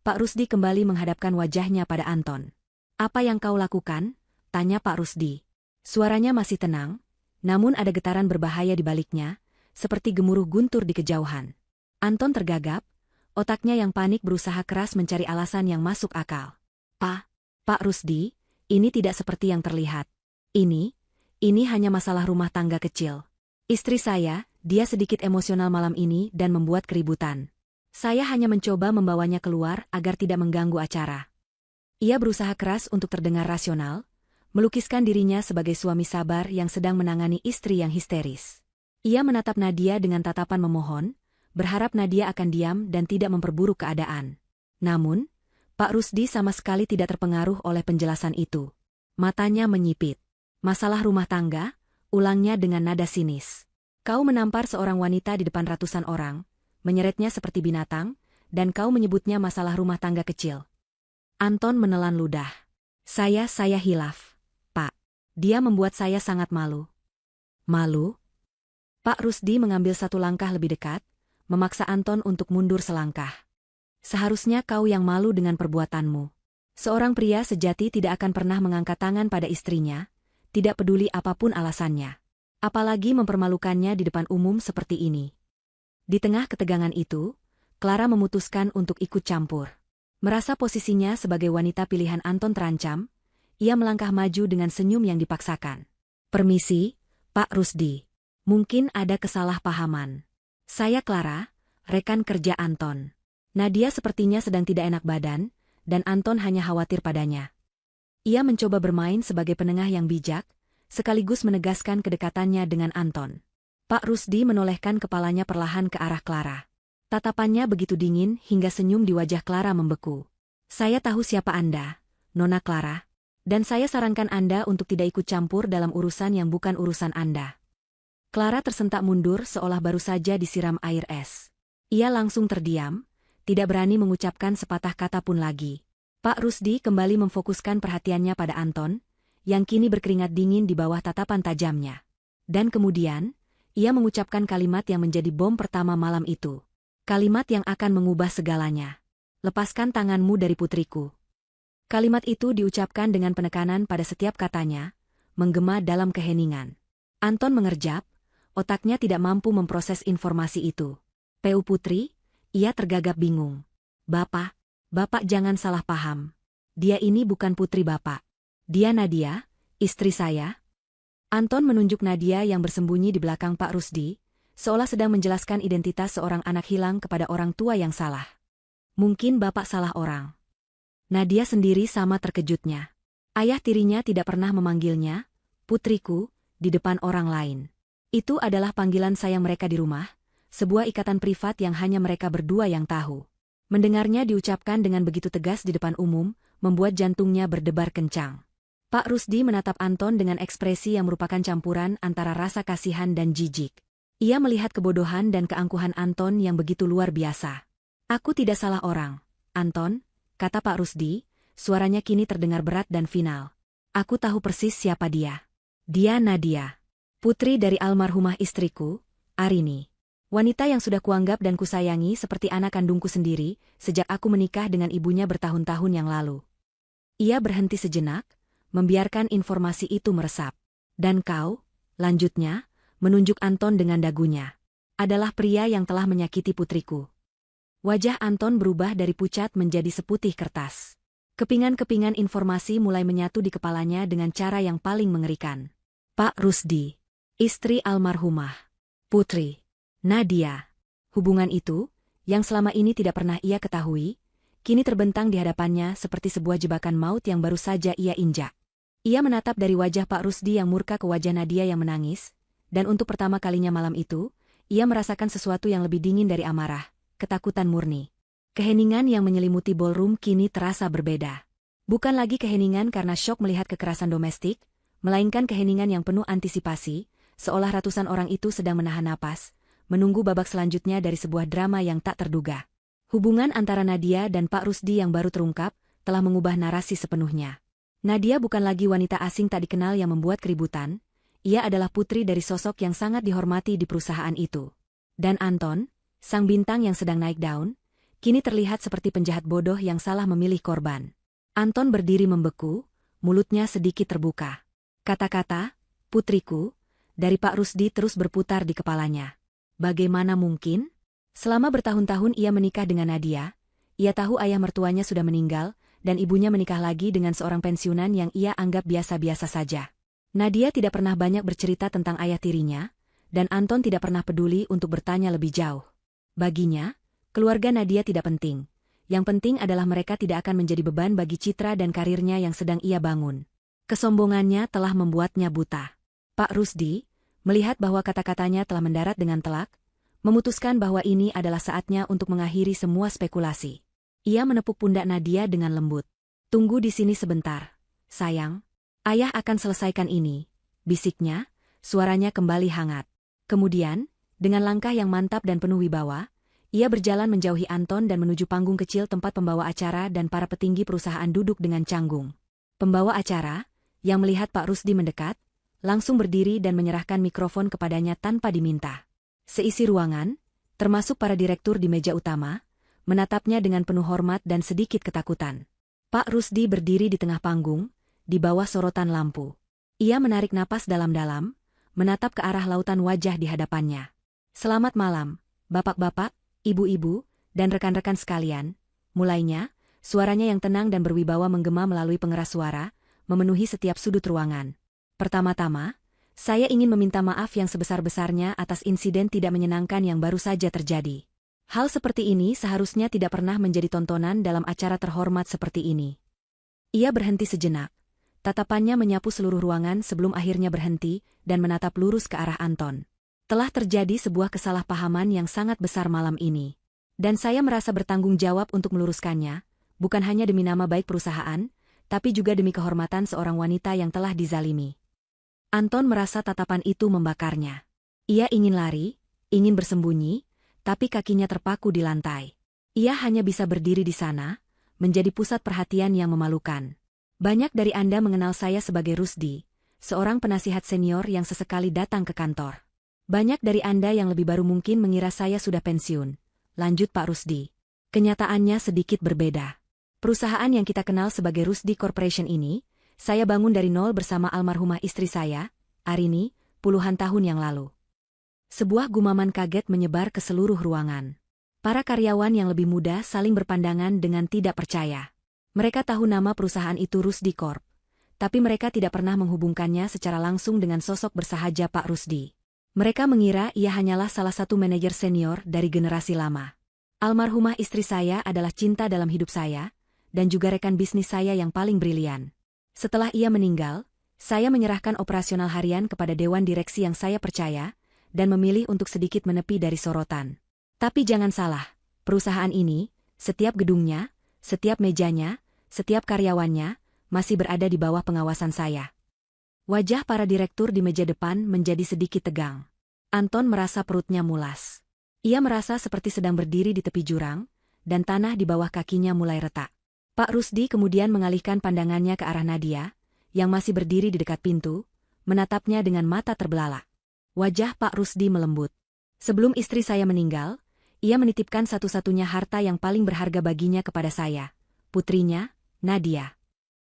Pak Rusdi kembali menghadapkan wajahnya pada Anton. "Apa yang kau lakukan?" tanya Pak Rusdi. Suaranya masih tenang, namun ada getaran berbahaya di baliknya, seperti gemuruh guntur di kejauhan. Anton tergagap, otaknya yang panik berusaha keras mencari alasan yang masuk akal. Pak Rusdi, ini tidak seperti yang terlihat. Ini hanya masalah rumah tangga kecil. Istri saya, dia sedikit emosional malam ini dan membuat keributan. Saya hanya mencoba membawanya keluar agar tidak mengganggu acara." Ia berusaha keras untuk terdengar rasional, melukiskan dirinya sebagai suami sabar yang sedang menangani istri yang histeris. Ia menatap Nadia dengan tatapan memohon, berharap Nadia akan diam dan tidak memperburuk keadaan. Namun, Pak Rusdi sama sekali tidak terpengaruh oleh penjelasan itu. Matanya menyipit. Masalah rumah tangga, ulangnya dengan nada sinis. Kau menampar seorang wanita di depan ratusan orang, menyeretnya seperti binatang, dan kau menyebutnya masalah rumah tangga kecil. Anton menelan ludah. Saya hilaf, Pak. Dia membuat saya sangat malu. Malu? Pak Rusdi mengambil satu langkah lebih dekat, memaksa Anton untuk mundur selangkah. Seharusnya kau yang malu dengan perbuatanmu. Seorang pria sejati tidak akan pernah mengangkat tangan pada istrinya, tidak peduli apapun alasannya. Apalagi mempermalukannya di depan umum seperti ini. Di tengah ketegangan itu, Clara memutuskan untuk ikut campur. Merasa posisinya sebagai wanita pilihan Anton terancam, ia melangkah maju dengan senyum yang dipaksakan. Permisi, Pak Rusdi. Mungkin ada kesalahpahaman. Saya Clara, rekan kerja Anton. Nadia sepertinya sedang tidak enak badan, dan Anton hanya khawatir padanya. Ia mencoba bermain sebagai penengah yang bijak, sekaligus menegaskan kedekatannya dengan Anton. Pak Rusdi menolehkan kepalanya perlahan ke arah Clara. Tatapannya begitu dingin hingga senyum di wajah Clara membeku. Saya tahu siapa Anda, Nona Clara, dan saya sarankan Anda untuk tidak ikut campur dalam urusan yang bukan urusan Anda. Clara tersentak mundur seolah baru saja disiram air es. Ia langsung terdiam, tidak berani mengucapkan sepatah kata pun lagi. Pak Rusdi kembali memfokuskan perhatiannya pada Anton, yang kini berkeringat dingin di bawah tatapan tajamnya. Dan kemudian, ia mengucapkan kalimat yang menjadi bom pertama malam itu. Kalimat yang akan mengubah segalanya. Lepaskan tanganmu dari putriku. Kalimat itu diucapkan dengan penekanan pada setiap katanya, menggema dalam keheningan. Anton mengerjap, otaknya tidak mampu memproses informasi itu. Pu Putri, ia tergagap bingung. Bapak jangan salah paham. Dia ini bukan putri Bapak. Dia Nadia, istri saya. Anton menunjuk Nadia yang bersembunyi di belakang Pak Rusdi, seolah sedang menjelaskan identitas seorang anak hilang kepada orang tua yang salah. Mungkin Bapak salah orang. Nadia sendiri sama terkejutnya. Ayah tirinya tidak pernah memanggilnya, putriku, di depan orang lain. Itu adalah panggilan sayang mereka di rumah, sebuah ikatan privat yang hanya mereka berdua yang tahu. Mendengarnya diucapkan dengan begitu tegas di depan umum, membuat jantungnya berdebar kencang. Pak Rusdi menatap Anton dengan ekspresi yang merupakan campuran antara rasa kasihan dan jijik. Ia melihat kebodohan dan keangkuhan Anton yang begitu luar biasa. Aku tidak salah orang, Anton, kata Pak Rusdi, suaranya kini terdengar berat dan final. Aku tahu persis siapa dia. Dia Nadia. Putri dari almarhumah istriku, Arini. Wanita yang sudah kuanggap dan kusayangi seperti anak kandungku sendiri, sejak aku menikah dengan ibunya bertahun-tahun yang lalu. Ia berhenti sejenak, membiarkan informasi itu meresap. Dan kau, lanjutnya, menunjuk Anton dengan dagunya, adalah pria yang telah menyakiti putriku. Wajah Anton berubah dari pucat menjadi seputih kertas. Kepingan-kepingan informasi mulai menyatu di kepalanya dengan cara yang paling mengerikan. Pak Rusdi. Istri almarhumah. Putri. Nadia. Hubungan itu, yang selama ini tidak pernah ia ketahui, kini terbentang di hadapannya seperti sebuah jebakan maut yang baru saja ia injak. Ia menatap dari wajah Pak Rusdi yang murka ke wajah Nadia yang menangis, dan untuk pertama kalinya malam itu, ia merasakan sesuatu yang lebih dingin dari amarah, ketakutan murni. Keheningan yang menyelimuti ballroom kini terasa berbeda. Bukan lagi keheningan karena syok melihat kekerasan domestik, melainkan keheningan yang penuh antisipasi, seolah ratusan orang itu sedang menahan napas, menunggu babak selanjutnya dari sebuah drama yang tak terduga. Hubungan antara Nadia dan Pak Rusdi yang baru terungkap, telah mengubah narasi sepenuhnya. Nadia bukan lagi wanita asing tak dikenal yang membuat keributan, ia adalah putri dari sosok yang sangat dihormati di perusahaan itu. Dan Anton, sang bintang yang sedang naik daun, kini terlihat seperti penjahat bodoh yang salah memilih korban. Anton berdiri membeku, mulutnya sedikit terbuka. Kata-kata, putriku, dari Pak Rusdi terus berputar di kepalanya. Bagaimana mungkin? Selama bertahun-tahun ia menikah dengan Nadia, ia tahu ayah mertuanya sudah meninggal, dan ibunya menikah lagi dengan seorang pensiunan yang ia anggap biasa-biasa saja. Nadia tidak pernah banyak bercerita tentang ayah tirinya, dan Anton tidak pernah peduli untuk bertanya lebih jauh. Baginya, keluarga Nadia tidak penting. Yang penting adalah mereka tidak akan menjadi beban bagi citra dan karirnya yang sedang ia bangun. Kesombongannya telah membuatnya buta. Pak Rusdi, melihat bahwa kata-katanya telah mendarat dengan telak, memutuskan bahwa ini adalah saatnya untuk mengakhiri semua spekulasi. Ia menepuk pundak Nadia dengan lembut. Tunggu di sini sebentar, sayang. Ayah akan selesaikan ini, bisiknya, suaranya kembali hangat. Kemudian, dengan langkah yang mantap dan penuh wibawa, ia berjalan menjauhi Anton dan menuju panggung kecil tempat pembawa acara dan para petinggi perusahaan duduk dengan canggung. Pembawa acara, yang melihat Pak Rusdi mendekat, langsung berdiri dan menyerahkan mikrofon kepadanya tanpa diminta. Seisi ruangan, termasuk para direktur di meja utama, menatapnya dengan penuh hormat dan sedikit ketakutan. Pak Rusdi berdiri di tengah panggung, di bawah sorotan lampu. Ia menarik napas dalam-dalam, menatap ke arah lautan wajah di hadapannya. "Selamat malam, bapak-bapak, ibu-ibu, dan rekan-rekan sekalian," mulainya, suaranya yang tenang dan berwibawa menggema melalui pengeras suara, memenuhi setiap sudut ruangan. "Pertama-tama, saya ingin meminta maaf yang sebesar-besarnya atas insiden tidak menyenangkan yang baru saja terjadi. Hal seperti ini seharusnya tidak pernah menjadi tontonan dalam acara terhormat seperti ini." Ia berhenti sejenak. Tatapannya menyapu seluruh ruangan sebelum akhirnya berhenti dan menatap lurus ke arah Anton. "Telah terjadi sebuah kesalahpahaman yang sangat besar malam ini. Dan saya merasa bertanggung jawab untuk meluruskannya, bukan hanya demi nama baik perusahaan, tapi juga demi kehormatan seorang wanita yang telah dizalimi." Anton merasa tatapan itu membakarnya. Ia ingin lari, ingin bersembunyi, tapi kakinya terpaku di lantai. Ia hanya bisa berdiri di sana, menjadi pusat perhatian yang memalukan. "Banyak dari Anda mengenal saya sebagai Rusdi, seorang penasihat senior yang sesekali datang ke kantor. Banyak dari Anda yang lebih baru mungkin mengira saya sudah pensiun," lanjut Pak Rusdi. "Kenyataannya sedikit berbeda. Perusahaan yang kita kenal sebagai Rusdi Corporation ini, saya bangun dari nol bersama almarhumah istri saya, Arini, puluhan tahun yang lalu." Sebuah gumaman kaget menyebar ke seluruh ruangan. Para karyawan yang lebih muda saling berpandangan dengan tidak percaya. Mereka tahu nama perusahaan itu Rusdi Corp, tapi mereka tidak pernah menghubungkannya secara langsung dengan sosok bersahaja Pak Rusdi. Mereka mengira ia hanyalah salah satu manajer senior dari generasi lama. "Almarhumah istri saya adalah cinta dalam hidup saya, dan juga rekan bisnis saya yang paling brilian. Setelah ia meninggal, saya menyerahkan operasional harian kepada dewan direksi yang saya percaya, dan memilih untuk sedikit menepi dari sorotan. Tapi jangan salah, perusahaan ini, setiap gedungnya, setiap mejanya, setiap karyawannya, masih berada di bawah pengawasan saya." Wajah para direktur di meja depan menjadi sedikit tegang. Anton merasa perutnya mulas. Ia merasa seperti sedang berdiri di tepi jurang, dan tanah di bawah kakinya mulai retak. Pak Rusdi kemudian mengalihkan pandangannya ke arah Nadia, yang masih berdiri di dekat pintu, menatapnya dengan mata terbelalak. Wajah Pak Rusdi melembut. "Sebelum istri saya meninggal, ia menitipkan satu-satunya harta yang paling berharga baginya kepada saya, putrinya, Nadia."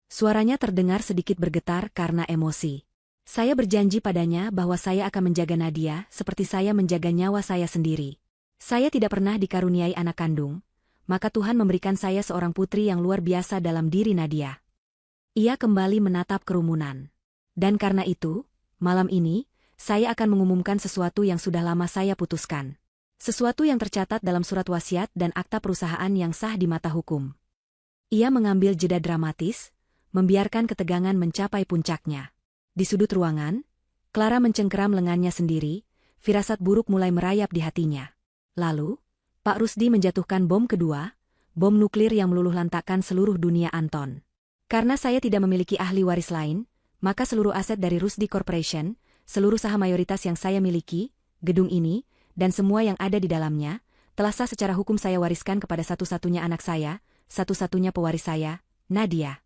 Suaranya terdengar sedikit bergetar karena emosi. "Saya berjanji padanya bahwa saya akan menjaga Nadia seperti saya menjaga nyawa saya sendiri. Saya tidak pernah dikaruniai anak kandung, maka Tuhan memberikan saya seorang putri yang luar biasa dalam diri Nadia." Ia kembali menatap kerumunan. "Dan karena itu, malam ini, saya akan mengumumkan sesuatu yang sudah lama saya putuskan. Sesuatu yang tercatat dalam surat wasiat dan akta perusahaan yang sah di mata hukum." Ia mengambil jeda dramatis, membiarkan ketegangan mencapai puncaknya. Di sudut ruangan, Clara mencengkeram lengannya sendiri, firasat buruk mulai merayap di hatinya. Lalu, Pak Rusdi menjatuhkan bom kedua, bom nuklir yang meluluh lantakkan seluruh dunia Anton. "Karena saya tidak memiliki ahli waris lain, maka seluruh aset dari Rusdi Corporation, seluruh saham mayoritas yang saya miliki, gedung ini, dan semua yang ada di dalamnya, telah sah secara hukum saya wariskan kepada satu-satunya anak saya, satu-satunya pewaris saya, Nadia."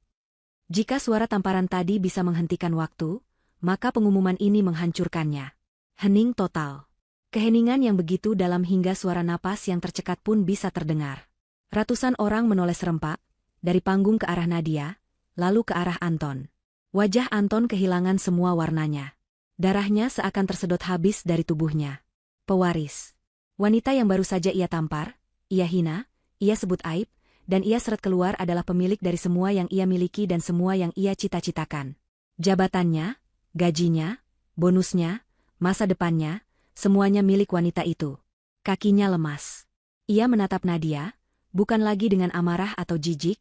Jika suara tamparan tadi bisa menghentikan waktu, maka pengumuman ini menghancurkannya. Hening total. Keheningan yang begitu dalam hingga suara napas yang tercekat pun bisa terdengar. Ratusan orang menoleh serempak, dari panggung ke arah Nadia, lalu ke arah Anton. Wajah Anton kehilangan semua warnanya. Darahnya seakan tersedot habis dari tubuhnya. Pewaris. Wanita yang baru saja ia tampar, ia hina, ia sebut aib, dan ia seret keluar adalah pemilik dari semua yang ia miliki dan semua yang ia cita-citakan. Jabatannya, gajinya, bonusnya, masa depannya, semuanya milik wanita itu. Kakinya lemas. Ia menatap Nadia, bukan lagi dengan amarah atau jijik,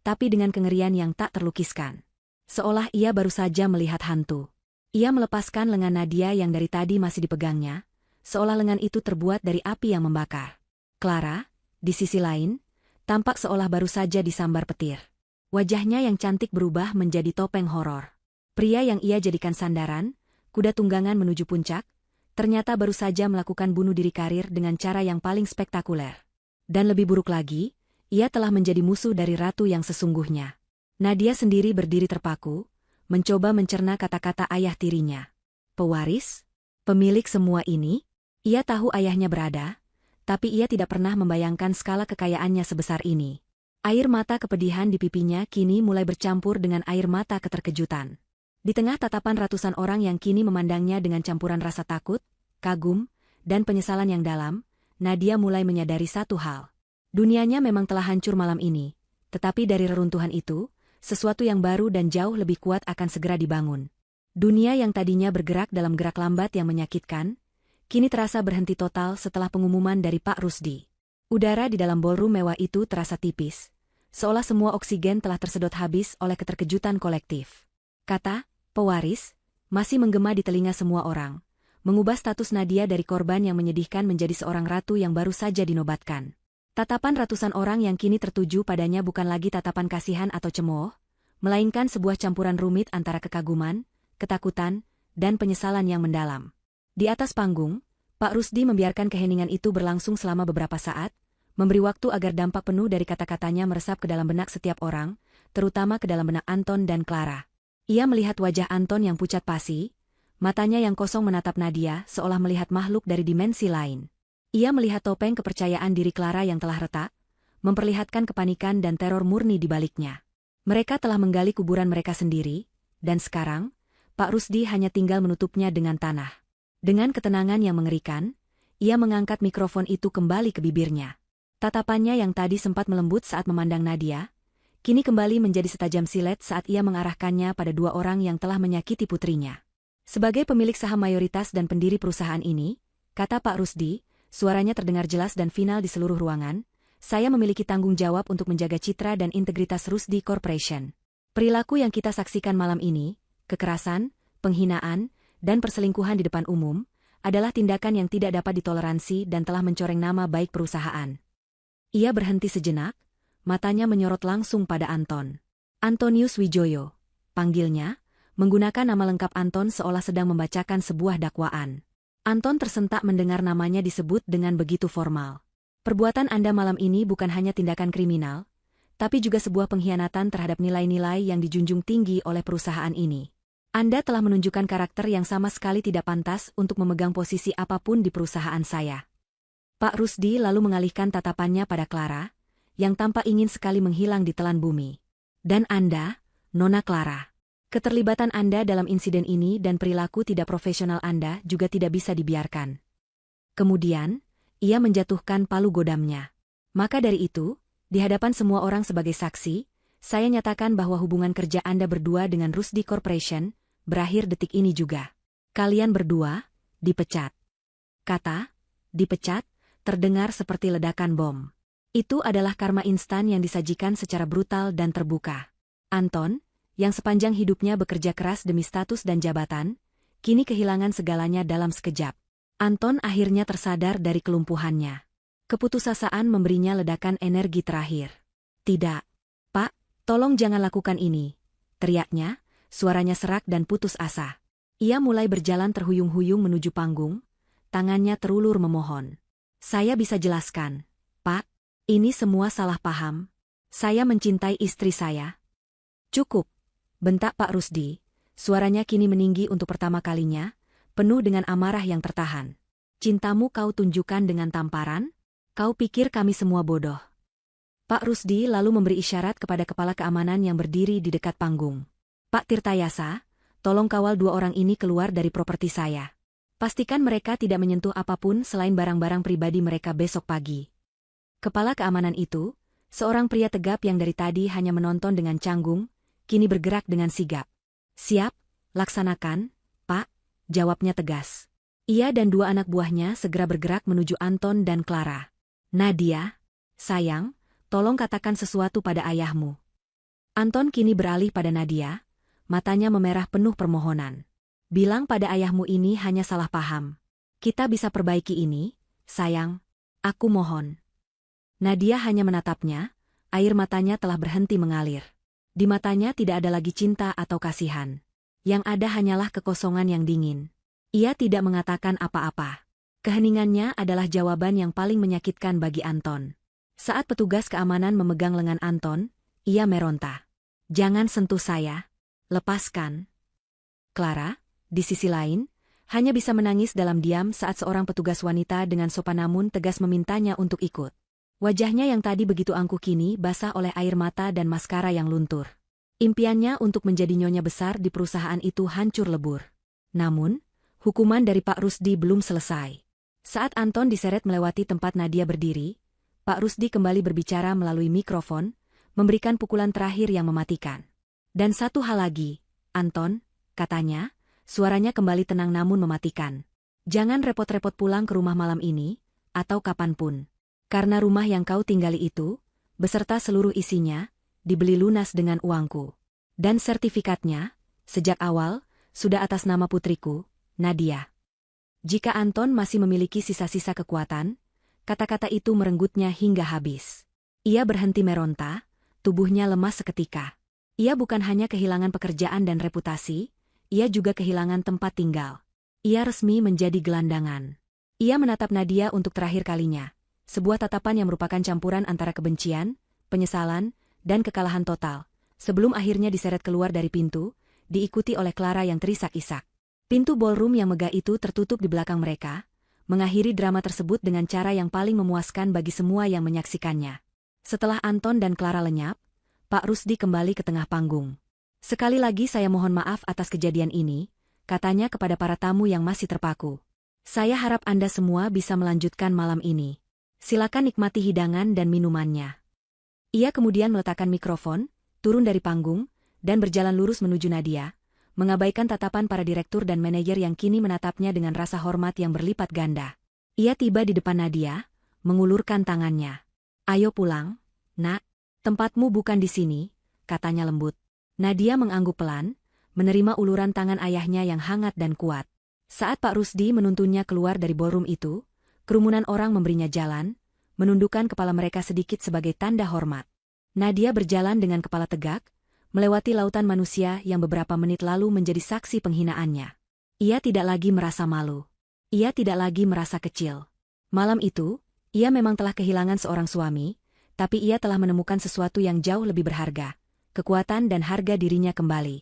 tapi dengan kengerian yang tak terlukiskan. Seolah ia baru saja melihat hantu. Ia melepaskan lengan Nadia yang dari tadi masih dipegangnya, seolah lengan itu terbuat dari api yang membakar. Clara, di sisi lain, tampak seolah baru saja disambar petir. Wajahnya yang cantik berubah menjadi topeng horor. Pria yang ia jadikan sandaran, kuda tunggangan menuju puncak, ternyata baru saja melakukan bunuh diri karir dengan cara yang paling spektakuler. Dan lebih buruk lagi, ia telah menjadi musuh dari ratu yang sesungguhnya. Nadia sendiri berdiri terpaku, mencoba mencerna kata-kata ayah tirinya. Pewaris? Pemilik semua ini? Ia tahu ayahnya berada, tapi ia tidak pernah membayangkan skala kekayaannya sebesar ini. Air mata kepedihan di pipinya kini mulai bercampur dengan air mata keterkejutan. Di tengah tatapan ratusan orang yang kini memandangnya dengan campuran rasa takut, kagum, dan penyesalan yang dalam, Nadia mulai menyadari satu hal. Dunianya memang telah hancur malam ini, tetapi dari reruntuhan itu, sesuatu yang baru dan jauh lebih kuat akan segera dibangun. Dunia yang tadinya bergerak dalam gerak lambat yang menyakitkan, kini terasa berhenti total setelah pengumuman dari Pak Rusdi. Udara di dalam ballroom mewah itu terasa tipis, seolah semua oksigen telah tersedot habis oleh keterkejutan kolektif. Kata, pewaris, masih menggema di telinga semua orang, mengubah status Nadia dari korban yang menyedihkan menjadi seorang ratu yang baru saja dinobatkan. Tatapan ratusan orang yang kini tertuju padanya bukan lagi tatapan kasihan atau cemooh, melainkan sebuah campuran rumit antara kekaguman, ketakutan, dan penyesalan yang mendalam. Di atas panggung, Pak Rusdi membiarkan keheningan itu berlangsung selama beberapa saat, memberi waktu agar dampak penuh dari kata-katanya meresap ke dalam benak setiap orang, terutama ke dalam benak Anton dan Clara. Ia melihat wajah Anton yang pucat pasi, matanya yang kosong menatap Nadia seolah melihat makhluk dari dimensi lain. Ia melihat topeng kepercayaan diri Clara yang telah retak, memperlihatkan kepanikan dan teror murni di baliknya. Mereka telah menggali kuburan mereka sendiri, dan sekarang, Pak Rusdi hanya tinggal menutupnya dengan tanah. Dengan ketenangan yang mengerikan, ia mengangkat mikrofon itu kembali ke bibirnya. Tatapannya yang tadi sempat melembut saat memandang Nadia, kini kembali menjadi setajam silet saat ia mengarahkannya pada dua orang yang telah menyakiti putrinya. Sebagai pemilik saham mayoritas dan pendiri perusahaan ini, kata Pak Rusdi, suaranya terdengar jelas dan final di seluruh ruangan, saya memiliki tanggung jawab untuk menjaga citra dan integritas Rusdi Corporation. Perilaku yang kita saksikan malam ini, kekerasan, penghinaan, dan perselingkuhan di depan umum, adalah tindakan yang tidak dapat ditoleransi dan telah mencoreng nama baik perusahaan. Ia berhenti sejenak, matanya menyorot langsung pada Anton. Antonius Wijoyo, panggilnya, menggunakan nama lengkap Anton seolah sedang membacakan sebuah dakwaan. Anton tersentak mendengar namanya disebut dengan begitu formal. Perbuatan Anda malam ini bukan hanya tindakan kriminal, tapi juga sebuah pengkhianatan terhadap nilai-nilai yang dijunjung tinggi oleh perusahaan ini. Anda telah menunjukkan karakter yang sama sekali tidak pantas untuk memegang posisi apapun di perusahaan saya. Pak Rusdi lalu mengalihkan tatapannya pada Clara, yang tampak ingin sekali menghilang di telan bumi. Dan Anda, Nona Clara. Keterlibatan Anda dalam insiden ini dan perilaku tidak profesional Anda juga tidak bisa dibiarkan. Kemudian, ia menjatuhkan palu godamnya. Maka dari itu, di hadapan semua orang sebagai saksi, saya nyatakan bahwa hubungan kerja Anda berdua dengan Rusdi Corporation berakhir detik ini juga. Kalian berdua dipecat. Kata dipecat terdengar seperti ledakan bom. Itu adalah karma instan yang disajikan secara brutal dan terbuka. Anton, yang sepanjang hidupnya bekerja keras demi status dan jabatan, kini kehilangan segalanya dalam sekejap. Anton akhirnya tersadar dari kelumpuhannya. Keputusasaan memberinya ledakan energi terakhir. Tidak, Pak, tolong jangan lakukan ini, teriaknya, suaranya serak dan putus asa. Ia mulai berjalan terhuyung-huyung menuju panggung, tangannya terulur memohon. Saya bisa jelaskan, Pak, ini semua salah paham. Saya mencintai istri saya. Cukup, bentak Pak Rusdi, suaranya kini meninggi untuk pertama kalinya, penuh dengan amarah yang tertahan. Cintamu kau tunjukkan dengan tamparan? Kau pikir kami semua bodoh? Pak Rusdi lalu memberi isyarat kepada kepala keamanan yang berdiri di dekat panggung. Pak Tirtayasa, tolong kawal dua orang ini keluar dari properti saya. Pastikan mereka tidak menyentuh apapun selain barang-barang pribadi mereka besok pagi. Kepala keamanan itu, seorang pria tegap yang dari tadi hanya menonton dengan canggung, kini bergerak dengan sigap. Siap, laksanakan, Pak, jawabnya tegas. Ia dan dua anak buahnya segera bergerak menuju Anton dan Clara. Nadia, sayang, tolong katakan sesuatu pada ayahmu. Anton kini beralih pada Nadia, matanya memerah penuh permohonan. Bilang pada ayahmu ini hanya salah paham. Kita bisa perbaiki ini, sayang, aku mohon. Nadia hanya menatapnya, air matanya telah berhenti mengalir. Di matanya tidak ada lagi cinta atau kasihan. Yang ada hanyalah kekosongan yang dingin. Ia tidak mengatakan apa-apa. Keheningannya adalah jawaban yang paling menyakitkan bagi Anton. Saat petugas keamanan memegang lengan Anton, ia meronta. "Jangan sentuh saya. Lepaskan." Clara, di sisi lain, hanya bisa menangis dalam diam saat seorang petugas wanita dengan sopan namun tegas memintanya untuk ikut. Wajahnya yang tadi begitu angkuh kini basah oleh air mata dan maskara yang luntur. Impiannya untuk menjadi nyonya besar di perusahaan itu hancur lebur. Namun, hukuman dari Pak Rusdi belum selesai. Saat Anton diseret melewati tempat Nadia berdiri, Pak Rusdi kembali berbicara melalui mikrofon, memberikan pukulan terakhir yang mematikan. "Dan satu hal lagi, Anton," katanya, suaranya kembali tenang namun mematikan. "Jangan repot-repot pulang ke rumah malam ini, atau kapanpun. Karena rumah yang kau tinggali itu, beserta seluruh isinya, dibeli lunas dengan uangku. Dan sertifikatnya, sejak awal, sudah atas nama putriku, Nadia." Jika Anton masih memiliki sisa-sisa kekuatan, kata-kata itu merenggutnya hingga habis. Ia berhenti meronta, tubuhnya lemas seketika. Ia bukan hanya kehilangan pekerjaan dan reputasi, ia juga kehilangan tempat tinggal. Ia resmi menjadi gelandangan. Ia menatap Nadia untuk terakhir kalinya. Sebuah tatapan yang merupakan campuran antara kebencian, penyesalan, dan kekalahan total. Sebelum akhirnya diseret keluar dari pintu, diikuti oleh Clara yang terisak-isak. Pintu ballroom yang megah itu tertutup di belakang mereka, mengakhiri drama tersebut dengan cara yang paling memuaskan bagi semua yang menyaksikannya. Setelah Anton dan Clara lenyap, Pak Rusdi kembali ke tengah panggung. "Sekali lagi saya mohon maaf atas kejadian ini," katanya kepada para tamu yang masih terpaku. "Saya harap Anda semua bisa melanjutkan malam ini. Silakan nikmati hidangan dan minumannya." Ia kemudian meletakkan mikrofon, turun dari panggung, dan berjalan lurus menuju Nadia, mengabaikan tatapan para direktur dan manajer yang kini menatapnya dengan rasa hormat yang berlipat ganda. Ia tiba di depan Nadia, mengulurkan tangannya. "Ayo pulang, Nak. Tempatmu bukan di sini," katanya lembut. Nadia mengangguk pelan, menerima uluran tangan ayahnya yang hangat dan kuat. Saat Pak Rusdi menuntunnya keluar dari ballroom itu, kerumunan orang memberinya jalan, menundukkan kepala mereka sedikit sebagai tanda hormat. Nadia berjalan dengan kepala tegak, melewati lautan manusia yang beberapa menit lalu menjadi saksi penghinaannya. Ia tidak lagi merasa malu. Ia tidak lagi merasa kecil. Malam itu, ia memang telah kehilangan seorang suami, tapi ia telah menemukan sesuatu yang jauh lebih berharga, kekuatan dan harga dirinya kembali.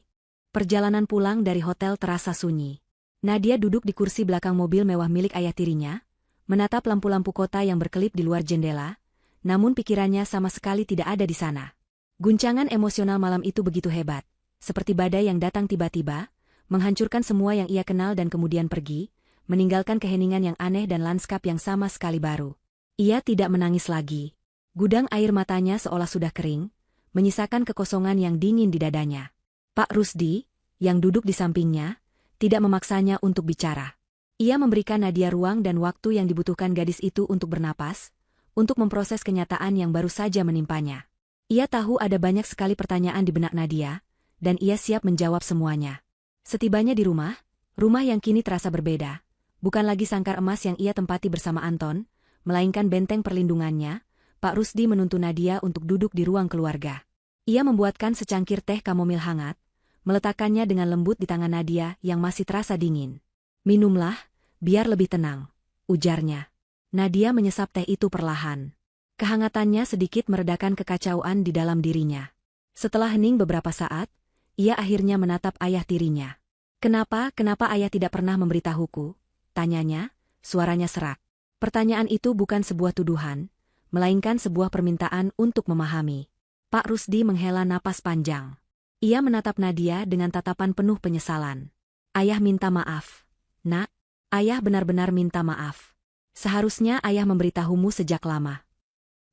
Perjalanan pulang dari hotel terasa sunyi. Nadia duduk di kursi belakang mobil mewah milik ayah tirinya, menatap lampu-lampu kota yang berkelip di luar jendela, namun pikirannya sama sekali tidak ada di sana. Guncangan emosional malam itu begitu hebat, seperti badai yang datang tiba-tiba, menghancurkan semua yang ia kenal dan kemudian pergi, meninggalkan keheningan yang aneh dan lanskap yang sama sekali baru. Ia tidak menangis lagi. Gudang air matanya seolah sudah kering, menyisakan kekosongan yang dingin di dadanya. Pak Rusdi, yang duduk di sampingnya, tidak memaksanya untuk bicara. Ia memberikan Nadia ruang dan waktu yang dibutuhkan gadis itu untuk bernapas, untuk memproses kenyataan yang baru saja menimpanya. Ia tahu ada banyak sekali pertanyaan di benak Nadia, dan ia siap menjawab semuanya. Setibanya di rumah yang kini terasa berbeda, bukan lagi sangkar emas yang ia tempati bersama Anton, melainkan benteng perlindungannya. Pak Rusdi menuntun Nadia untuk duduk di ruang keluarga. Ia membuatkan secangkir teh kamomil hangat, meletakkannya dengan lembut di tangan Nadia yang masih terasa dingin. "Minumlah, biar lebih tenang," ujarnya. Nadia menyesap teh itu perlahan. Kehangatannya sedikit meredakan kekacauan di dalam dirinya. Setelah hening beberapa saat, ia akhirnya menatap ayah tirinya. Kenapa ayah tidak pernah memberitahuku?" tanyanya, suaranya serak. Pertanyaan itu bukan sebuah tuduhan, melainkan sebuah permintaan untuk memahami. Pak Rusdi menghela napas panjang. Ia menatap Nadia dengan tatapan penuh penyesalan. "Ayah minta maaf, Nak. Ayah benar-benar minta maaf. Seharusnya ayah memberitahumu sejak lama."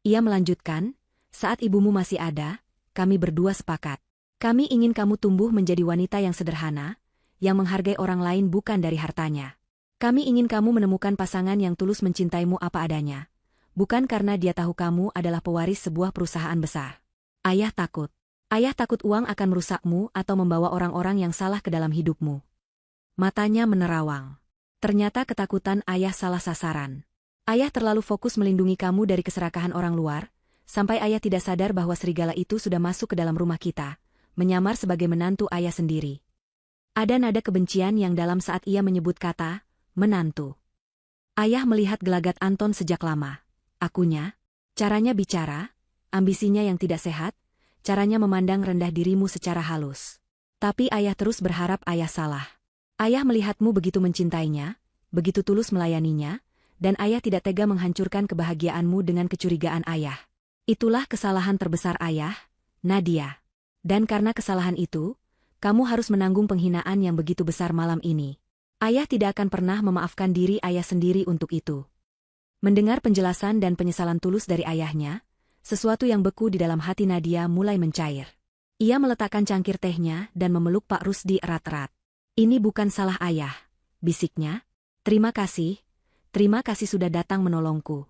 Ia melanjutkan, "Saat ibumu masih ada, kami berdua sepakat. Kami ingin kamu tumbuh menjadi wanita yang sederhana, yang menghargai orang lain bukan dari hartanya. Kami ingin kamu menemukan pasangan yang tulus mencintaimu apa adanya. Bukan karena dia tahu kamu adalah pewaris sebuah perusahaan besar. Ayah takut. Ayah takut uang akan merusakmu atau membawa orang-orang yang salah ke dalam hidupmu." Matanya menerawang. Ternyata ketakutan ayah salah sasaran. Ayah terlalu fokus melindungi kamu dari keserakahan orang luar, sampai ayah tidak sadar bahwa serigala itu sudah masuk ke dalam rumah kita, menyamar sebagai menantu ayah sendiri. Ada nada kebencian yang dalam saat ia menyebut kata, menantu. Ayah melihat gelagat Anton sejak lama. Akunya, caranya bicara, ambisinya yang tidak sehat, caranya memandang rendah dirimu secara halus. Tapi ayah terus berharap ayah salah. Ayah melihatmu begitu mencintainya, begitu tulus melayaninya, dan ayah tidak tega menghancurkan kebahagiaanmu dengan kecurigaan ayah. Itulah kesalahan terbesar ayah, Nadia. Dan karena kesalahan itu, kamu harus menanggung penghinaan yang begitu besar malam ini. Ayah tidak akan pernah memaafkan diri ayah sendiri untuk itu. Mendengar penjelasan dan penyesalan tulus dari ayahnya, sesuatu yang beku di dalam hati Nadia mulai mencair. Ia meletakkan cangkir tehnya dan memeluk Pak Rusdi erat-erat. Ini bukan salah ayah, bisiknya. Terima kasih sudah datang menolongku.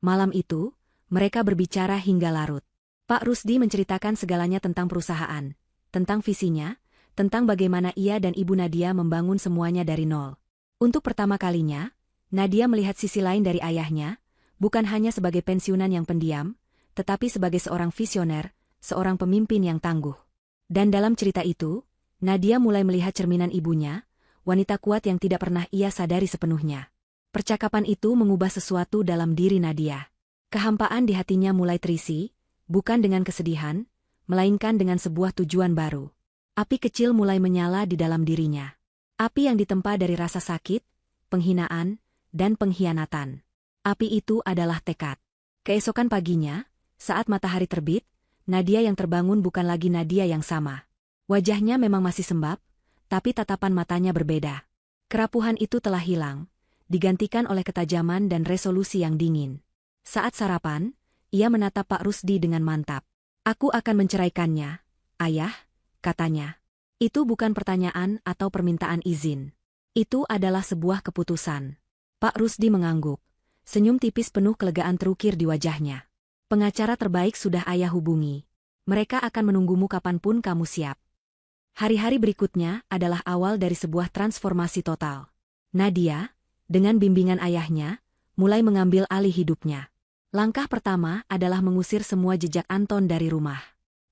Malam itu, mereka berbicara hingga larut. Pak Rusdi menceritakan segalanya tentang perusahaan, tentang visinya, tentang bagaimana ia dan Ibu Nadia membangun semuanya dari nol. Untuk pertama kalinya, Nadia melihat sisi lain dari ayahnya, bukan hanya sebagai pensiunan yang pendiam, tetapi sebagai seorang visioner, seorang pemimpin yang tangguh. Dan dalam cerita itu, Nadia mulai melihat cerminan ibunya, wanita kuat yang tidak pernah ia sadari sepenuhnya. Percakapan itu mengubah sesuatu dalam diri Nadia. Kehampaan di hatinya mulai terisi, bukan dengan kesedihan, melainkan dengan sebuah tujuan baru. Api kecil mulai menyala di dalam dirinya. Api yang ditempa dari rasa sakit, penghinaan, dan pengkhianatan. Api itu adalah tekad. Keesokan paginya, saat matahari terbit, Nadia yang terbangun bukan lagi Nadia yang sama. Wajahnya memang masih sembab, tapi tatapan matanya berbeda. Kerapuhan itu telah hilang, digantikan oleh ketajaman dan resolusi yang dingin. Saat sarapan, ia menatap Pak Rusdi dengan mantap. Aku akan menceraikannya, ayah, katanya. Itu bukan pertanyaan atau permintaan izin. Itu adalah sebuah keputusan. Pak Rusdi mengangguk. Senyum tipis penuh kelegaan terukir di wajahnya. Pengacara terbaik sudah ayah hubungi. Mereka akan menunggumu kapanpun kamu siap. Hari-hari berikutnya adalah awal dari sebuah transformasi total. Nadia, dengan bimbingan ayahnya, mulai mengambil alih hidupnya. Langkah pertama adalah mengusir semua jejak Anton dari rumah.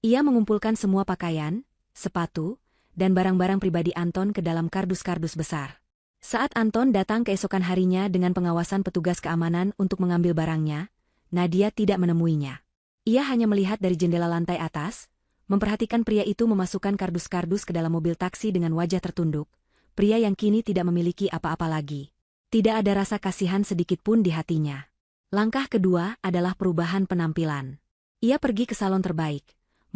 Ia mengumpulkan semua pakaian, sepatu, dan barang-barang pribadi Anton ke dalam kardus-kardus besar. Saat Anton datang keesokan harinya dengan pengawasan petugas keamanan untuk mengambil barangnya, Nadia tidak menemuinya. Ia hanya melihat dari jendela lantai atas, memperhatikan pria itu memasukkan kardus-kardus ke dalam mobil taksi dengan wajah tertunduk, pria yang kini tidak memiliki apa-apa lagi. Tidak ada rasa kasihan sedikit pun di hatinya. Langkah kedua adalah perubahan penampilan. Ia pergi ke salon terbaik,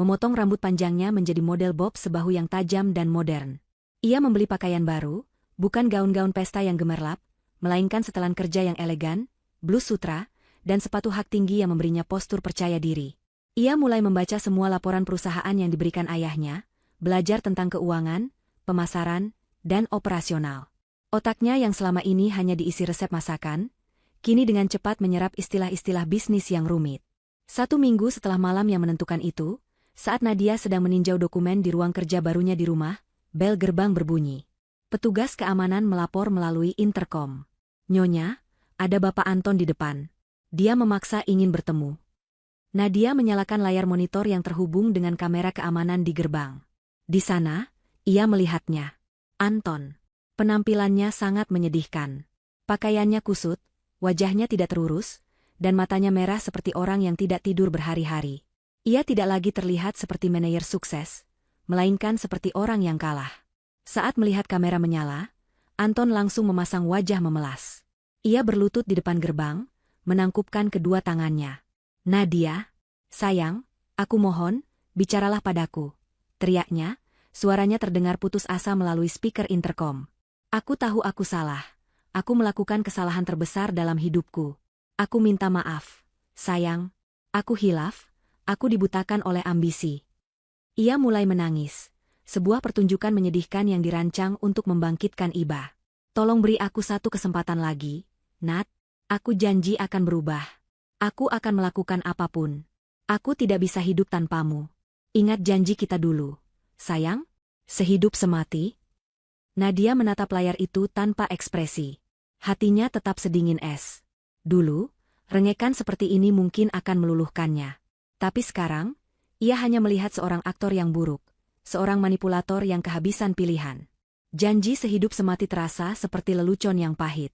memotong rambut panjangnya menjadi model bob sebahu yang tajam dan modern. Ia membeli pakaian baru, bukan gaun-gaun pesta yang gemerlap, melainkan setelan kerja yang elegan, blus sutra, dan sepatu hak tinggi yang memberinya postur percaya diri. Ia mulai membaca semua laporan perusahaan yang diberikan ayahnya, belajar tentang keuangan, pemasaran, dan operasional. Otaknya yang selama ini hanya diisi resep masakan, kini dengan cepat menyerap istilah-istilah bisnis yang rumit. 1 minggu setelah malam yang menentukan itu, saat Nadia sedang meninjau dokumen di ruang kerja barunya di rumah, bel gerbang berbunyi. Petugas keamanan melapor melalui interkom. Nyonya, ada Bapak Anton di depan. Dia memaksa ingin bertemu. Nadia menyalakan layar monitor yang terhubung dengan kamera keamanan di gerbang. Di sana, ia melihatnya. Anton. Penampilannya sangat menyedihkan. Pakaiannya kusut, wajahnya tidak terurus, dan matanya merah seperti orang yang tidak tidur berhari-hari. Ia tidak lagi terlihat seperti manajer sukses, melainkan seperti orang yang kalah. Saat melihat kamera menyala, Anton langsung memasang wajah memelas. Ia berlutut di depan gerbang, menangkupkan kedua tangannya. Nadia, sayang, aku mohon, bicaralah padaku, teriaknya, suaranya terdengar putus asa melalui speaker interkom. Aku tahu aku salah, aku melakukan kesalahan terbesar dalam hidupku. Aku minta maaf, sayang, aku hilaf, aku dibutakan oleh ambisi. Ia mulai menangis, sebuah pertunjukan menyedihkan yang dirancang untuk membangkitkan iba. Tolong beri aku satu kesempatan lagi, Nat, aku janji akan berubah. Aku akan melakukan apapun. Aku tidak bisa hidup tanpamu. Ingat janji kita dulu, sayang? Sehidup semati? Nadia menatap layar itu tanpa ekspresi. Hatinya tetap sedingin es. Dulu, rengekan seperti ini mungkin akan meluluhkannya. Tapi sekarang, ia hanya melihat seorang aktor yang buruk, seorang manipulator yang kehabisan pilihan. Janji sehidup semati terasa seperti lelucon yang pahit.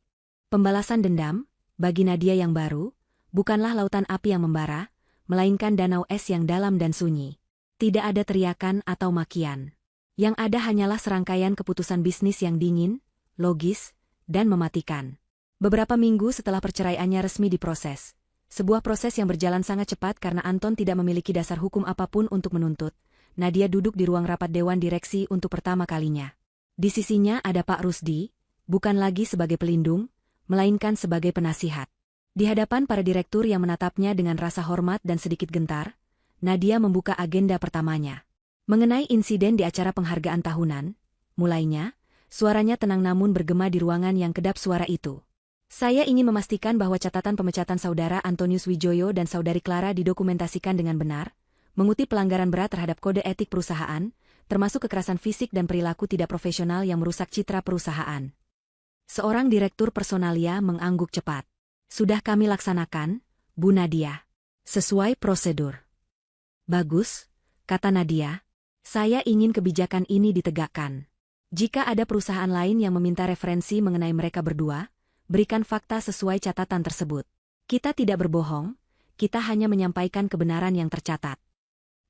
Pembalasan dendam, bagi Nadia yang baru, bukanlah lautan api yang membara, melainkan danau es yang dalam dan sunyi. Tidak ada teriakan atau makian. Yang ada hanyalah serangkaian keputusan bisnis yang dingin, logis, dan mematikan. Beberapa minggu setelah perceraiannya resmi diproses. Sebuah proses yang berjalan sangat cepat karena Anton tidak memiliki dasar hukum apapun untuk menuntut. Nadia duduk di ruang rapat dewan direksi untuk pertama kalinya. Di sisinya ada Pak Rusdi, bukan lagi sebagai pelindung, melainkan sebagai penasihat. Di hadapan para direktur yang menatapnya dengan rasa hormat dan sedikit gentar, Nadia membuka agenda pertamanya. Mengenai insiden di acara penghargaan tahunan, mulainya, suaranya tenang namun bergema di ruangan yang kedap suara itu. Saya ingin memastikan bahwa catatan pemecatan Saudara Antonius Wijoyo dan Saudari Clara didokumentasikan dengan benar, mengutip pelanggaran berat terhadap kode etik perusahaan, termasuk kekerasan fisik dan perilaku tidak profesional yang merusak citra perusahaan. Seorang direktur personalia mengangguk cepat. Sudah kami laksanakan, Bu Nadia. Sesuai prosedur. Bagus, kata Nadia. Saya ingin kebijakan ini ditegakkan. Jika ada perusahaan lain yang meminta referensi mengenai mereka berdua, berikan fakta sesuai catatan tersebut. Kita tidak berbohong, kita hanya menyampaikan kebenaran yang tercatat.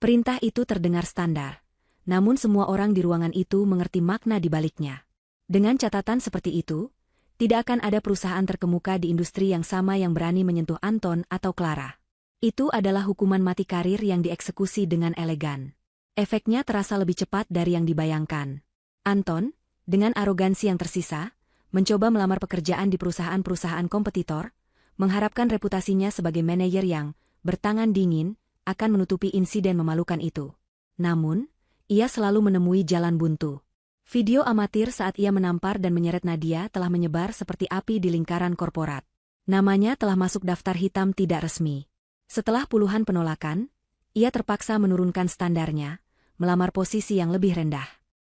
Perintah itu terdengar standar, namun semua orang di ruangan itu mengerti makna di baliknya. Dengan catatan seperti itu, tidak akan ada perusahaan terkemuka di industri yang sama yang berani menyentuh Anton atau Clara. Itu adalah hukuman mati karir yang dieksekusi dengan elegan. Efeknya terasa lebih cepat dari yang dibayangkan. Anton, dengan arogansi yang tersisa, mencoba melamar pekerjaan di perusahaan-perusahaan kompetitor, mengharapkan reputasinya sebagai manajer yang bertangan dingin akan menutupi insiden memalukan itu. Namun, ia selalu menemui jalan buntu. Video amatir saat ia menampar dan menyeret Nadia telah menyebar seperti api di lingkaran korporat. Namanya telah masuk daftar hitam tidak resmi. Setelah puluhan penolakan, ia terpaksa menurunkan standarnya, melamar posisi yang lebih rendah.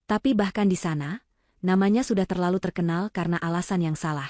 Tapi bahkan di sana, namanya sudah terlalu terkenal karena alasan yang salah.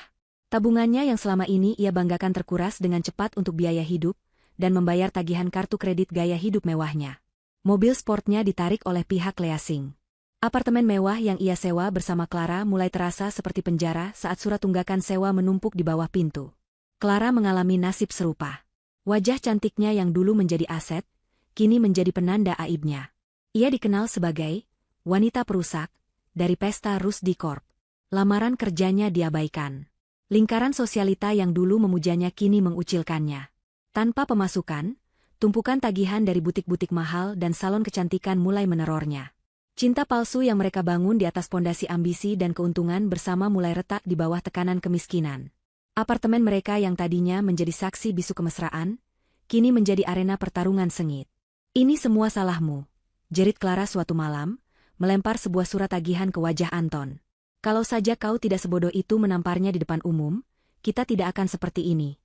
Tabungannya yang selama ini ia banggakan terkuras dengan cepat untuk biaya hidup, dan membayar tagihan kartu kredit gaya hidup mewahnya. Mobil sportnya ditarik oleh pihak leasing. Apartemen mewah yang ia sewa bersama Clara mulai terasa seperti penjara saat surat tunggakan sewa menumpuk di bawah pintu. Clara mengalami nasib serupa. Wajah cantiknya yang dulu menjadi aset, kini menjadi penanda aibnya. Ia dikenal sebagai wanita perusak dari pesta Rusdi Corp. Lamaran kerjanya diabaikan. Lingkaran sosialita yang dulu memujanya kini mengucilkannya. Tanpa pemasukan, tumpukan tagihan dari butik-butik mahal dan salon kecantikan mulai menerornya. Cinta palsu yang mereka bangun di atas pondasi ambisi dan keuntungan bersama mulai retak di bawah tekanan kemiskinan. Apartemen mereka yang tadinya menjadi saksi bisu kemesraan, kini menjadi arena pertarungan sengit. Ini semua salahmu, jerit Clara suatu malam, melempar sebuah surat tagihan ke wajah Anton. Kalau saja kau tidak sebodoh itu menamparnya di depan umum, kita tidak akan seperti ini.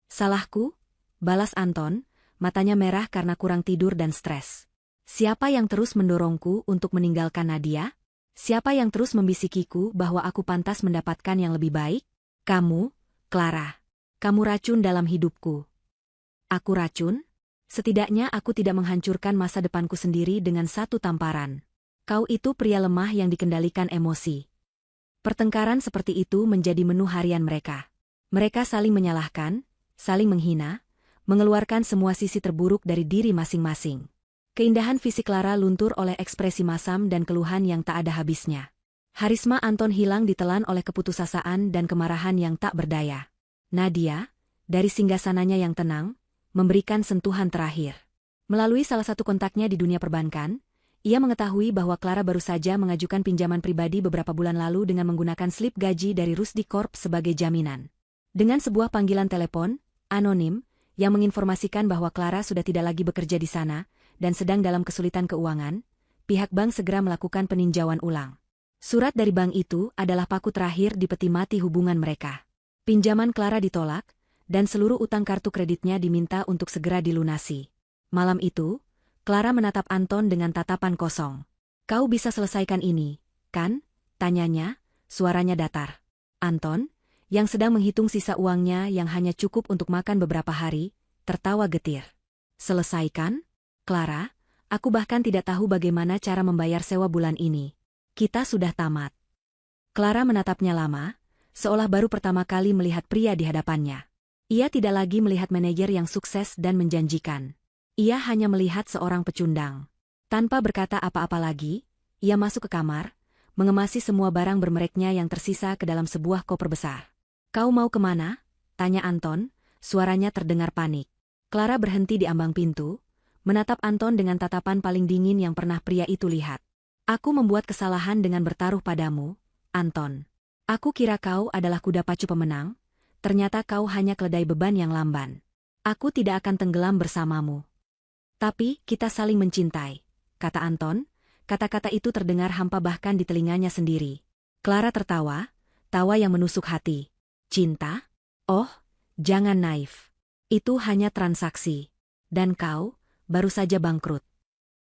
Salahku? Balas Anton, matanya merah karena kurang tidur dan stres. Siapa yang terus mendorongku untuk meninggalkan Nadia? Siapa yang terus membisikiku bahwa aku pantas mendapatkan yang lebih baik? Kamu, Clara. Kamu racun dalam hidupku. Aku racun? Setidaknya aku tidak menghancurkan masa depanku sendiri dengan satu tamparan. Kau itu pria lemah yang dikendalikan emosi. Pertengkaran seperti itu menjadi menu harian mereka. Mereka saling menyalahkan, saling menghina, mengeluarkan semua sisi terburuk dari diri masing-masing. Keindahan fisik Clara luntur oleh ekspresi masam dan keluhan yang tak ada habisnya. Harisma Anton hilang ditelan oleh keputusasaan dan kemarahan yang tak berdaya. Nadia, dari singgasananya yang tenang, memberikan sentuhan terakhir. Melalui salah satu kontaknya di dunia perbankan, ia mengetahui bahwa Clara baru saja mengajukan pinjaman pribadi beberapa bulan lalu dengan menggunakan slip gaji dari Rusdi Corp sebagai jaminan. Dengan sebuah panggilan telepon, anonim, yang menginformasikan bahwa Clara sudah tidak lagi bekerja di sana, dan sedang dalam kesulitan keuangan, pihak bank segera melakukan peninjauan ulang. Surat dari bank itu adalah paku terakhir di peti mati hubungan mereka. Pinjaman Clara ditolak, dan seluruh utang kartu kreditnya diminta untuk segera dilunasi. Malam itu, Clara menatap Anton dengan tatapan kosong. Kau bisa selesaikan ini, kan? Tanyanya, suaranya datar. Anton, yang sedang menghitung sisa uangnya yang hanya cukup untuk makan beberapa hari, tertawa getir. Selesaikan? Clara, aku bahkan tidak tahu bagaimana cara membayar sewa bulan ini. Kita sudah tamat. Clara menatapnya lama, seolah baru pertama kali melihat pria di hadapannya. Ia tidak lagi melihat manajer yang sukses dan menjanjikan. Ia hanya melihat seorang pecundang. Tanpa berkata apa-apa lagi, ia masuk ke kamar, mengemasi semua barang bermereknya yang tersisa ke dalam sebuah koper besar. "Kau mau kemana?" tanya Anton, suaranya terdengar panik. Clara berhenti di ambang pintu, menatap Anton dengan tatapan paling dingin yang pernah pria itu lihat. "Aku membuat kesalahan dengan bertaruh padamu, Anton. Aku kira kau adalah kuda pacu pemenang, ternyata kau hanya keledai beban yang lamban. Aku tidak akan tenggelam bersamamu. Tapi kita saling mencintai," kata Anton. Kata-kata itu terdengar hampa bahkan di telinganya sendiri. Clara tertawa, tawa yang menusuk hati. "Cinta? Oh, jangan naif. Itu hanya transaksi. Dan kau, baru saja bangkrut."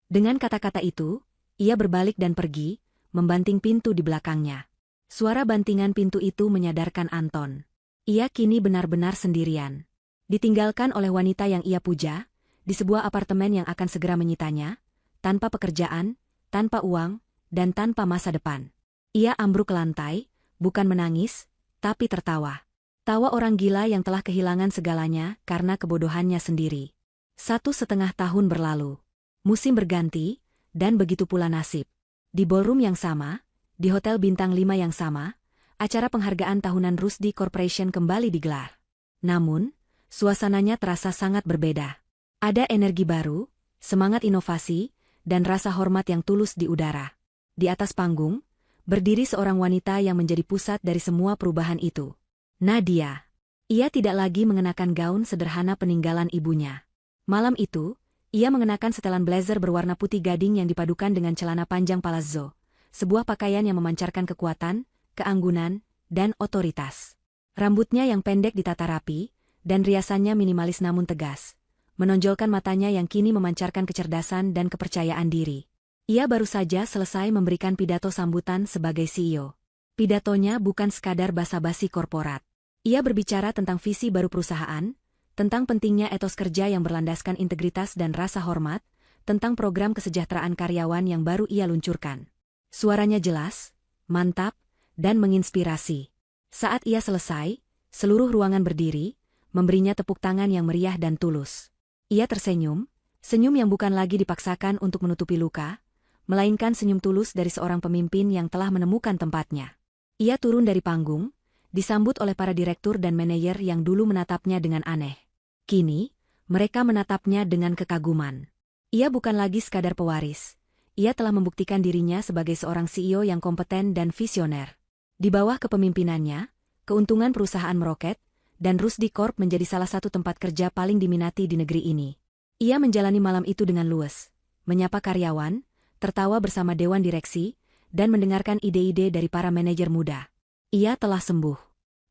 Dengan kata-kata itu, ia berbalik dan pergi, membanting pintu di belakangnya. Suara bantingan pintu itu menyadarkan Anton. Ia kini benar-benar sendirian. Ditinggalkan oleh wanita yang ia puja, di sebuah apartemen yang akan segera menyitanya, tanpa pekerjaan, tanpa uang, dan tanpa masa depan. Ia ambruk ke lantai, bukan menangis, tapi tertawa. Tawa orang gila yang telah kehilangan segalanya karena kebodohannya sendiri. 1,5 tahun berlalu. Musim berganti, dan begitu pula nasib. Di ballroom yang sama, di hotel bintang 5 yang sama, acara penghargaan tahunan Rusdi Corporation kembali digelar. Namun, suasananya terasa sangat berbeda. Ada energi baru, semangat inovasi, dan rasa hormat yang tulus di udara. Di atas panggung, berdiri seorang wanita yang menjadi pusat dari semua perubahan itu. Nadia. Ia tidak lagi mengenakan gaun sederhana peninggalan ibunya. Malam itu, ia mengenakan setelan blazer berwarna putih gading yang dipadukan dengan celana panjang palazzo, sebuah pakaian yang memancarkan kekuatan, keanggunan, dan otoritas. Rambutnya yang pendek ditata rapi, dan riasannya minimalis namun tegas, menonjolkan matanya yang kini memancarkan kecerdasan dan kepercayaan diri. Ia baru saja selesai memberikan pidato sambutan sebagai CEO. Pidatonya bukan sekadar basa-basi korporat. Ia berbicara tentang visi baru perusahaan, tentang pentingnya etos kerja yang berlandaskan integritas dan rasa hormat, tentang program kesejahteraan karyawan yang baru ia luncurkan. Suaranya jelas, mantap, dan menginspirasi. Saat ia selesai, seluruh ruangan berdiri, memberinya tepuk tangan yang meriah dan tulus. Ia tersenyum, senyum yang bukan lagi dipaksakan untuk menutupi luka, melainkan senyum tulus dari seorang pemimpin yang telah menemukan tempatnya. Ia turun dari panggung, disambut oleh para direktur dan manajer yang dulu menatapnya dengan aneh. Kini, mereka menatapnya dengan kekaguman. Ia bukan lagi sekadar pewaris. Ia telah membuktikan dirinya sebagai seorang CEO yang kompeten dan visioner. Di bawah kepemimpinannya, keuntungan perusahaan meroket, dan Rusdi Corp menjadi salah satu tempat kerja paling diminati di negeri ini. Ia menjalani malam itu dengan luwes, menyapa karyawan, tertawa bersama dewan direksi, dan mendengarkan ide-ide dari para manajer muda. Ia telah sembuh.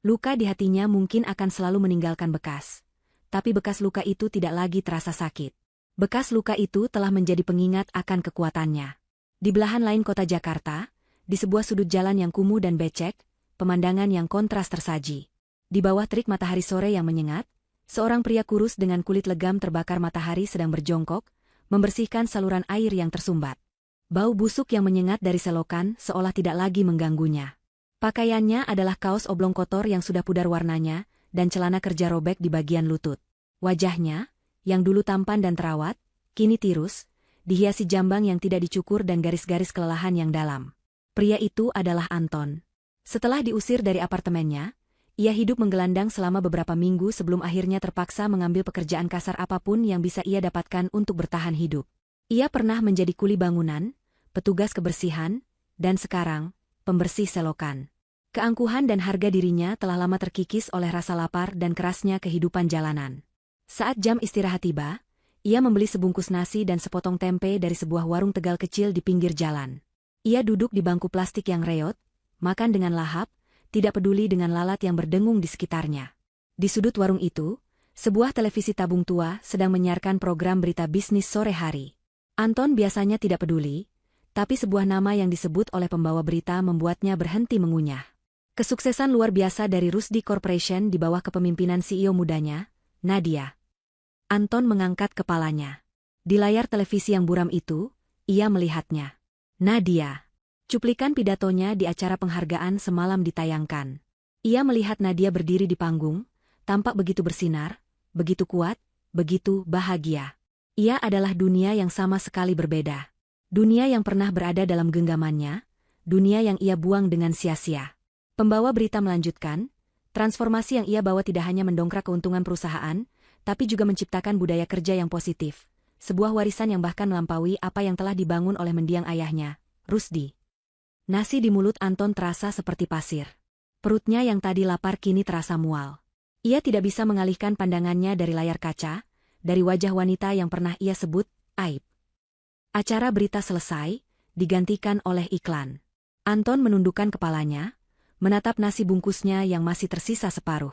Luka di hatinya mungkin akan selalu meninggalkan bekas. Tapi bekas luka itu tidak lagi terasa sakit. Bekas luka itu telah menjadi pengingat akan kekuatannya. Di belahan lain kota Jakarta, di sebuah sudut jalan yang kumuh dan becek, pemandangan yang kontras tersaji. Di bawah terik matahari sore yang menyengat, seorang pria kurus dengan kulit legam terbakar matahari sedang berjongkok, membersihkan saluran air yang tersumbat. Bau busuk yang menyengat dari selokan seolah tidak lagi mengganggunya. Pakaiannya adalah kaos oblong kotor yang sudah pudar warnanya, dan celana kerja robek di bagian lutut. Wajahnya, yang dulu tampan dan terawat, kini tirus, dihiasi jambang yang tidak dicukur dan garis-garis kelelahan yang dalam. Pria itu adalah Anton. Setelah diusir dari apartemennya, ia hidup menggelandang selama beberapa minggu sebelum akhirnya terpaksa mengambil pekerjaan kasar apapun yang bisa ia dapatkan untuk bertahan hidup. Ia pernah menjadi kuli bangunan, petugas kebersihan, dan sekarang, pembersih selokan. Keangkuhan dan harga dirinya telah lama terkikis oleh rasa lapar dan kerasnya kehidupan jalanan. Saat jam istirahat tiba, ia membeli sebungkus nasi dan sepotong tempe dari sebuah warung Tegal kecil di pinggir jalan. Ia duduk di bangku plastik yang reot, makan dengan lahap, tidak peduli dengan lalat yang berdengung di sekitarnya. Di sudut warung itu, sebuah televisi tabung tua sedang menyiarkan program berita bisnis sore hari. Anton biasanya tidak peduli, tapi sebuah nama yang disebut oleh pembawa berita membuatnya berhenti mengunyah. Kesuksesan luar biasa dari Rusdi Corporation di bawah kepemimpinan CEO mudanya, Nadia. Anton mengangkat kepalanya. Di layar televisi yang buram itu, ia melihatnya. Nadia. Cuplikan pidatonya di acara penghargaan semalam ditayangkan. Ia melihat Nadia berdiri di panggung, tampak begitu bersinar, begitu kuat, begitu bahagia. Ia adalah dunia yang sama sekali berbeda. Dunia yang pernah berada dalam genggamannya, dunia yang ia buang dengan sia-sia. Pembawa berita melanjutkan, transformasi yang ia bawa tidak hanya mendongkrak keuntungan perusahaan, tapi juga menciptakan budaya kerja yang positif. Sebuah warisan yang bahkan melampaui apa yang telah dibangun oleh mendiang ayahnya, Rusdi. Nasi di mulut Anton terasa seperti pasir. Perutnya yang tadi lapar kini terasa mual. Ia tidak bisa mengalihkan pandangannya dari layar kaca, dari wajah wanita yang pernah ia sebut aib. Acara berita selesai, digantikan oleh iklan. Anton menundukkan kepalanya, menatap nasi bungkusnya yang masih tersisa separuh.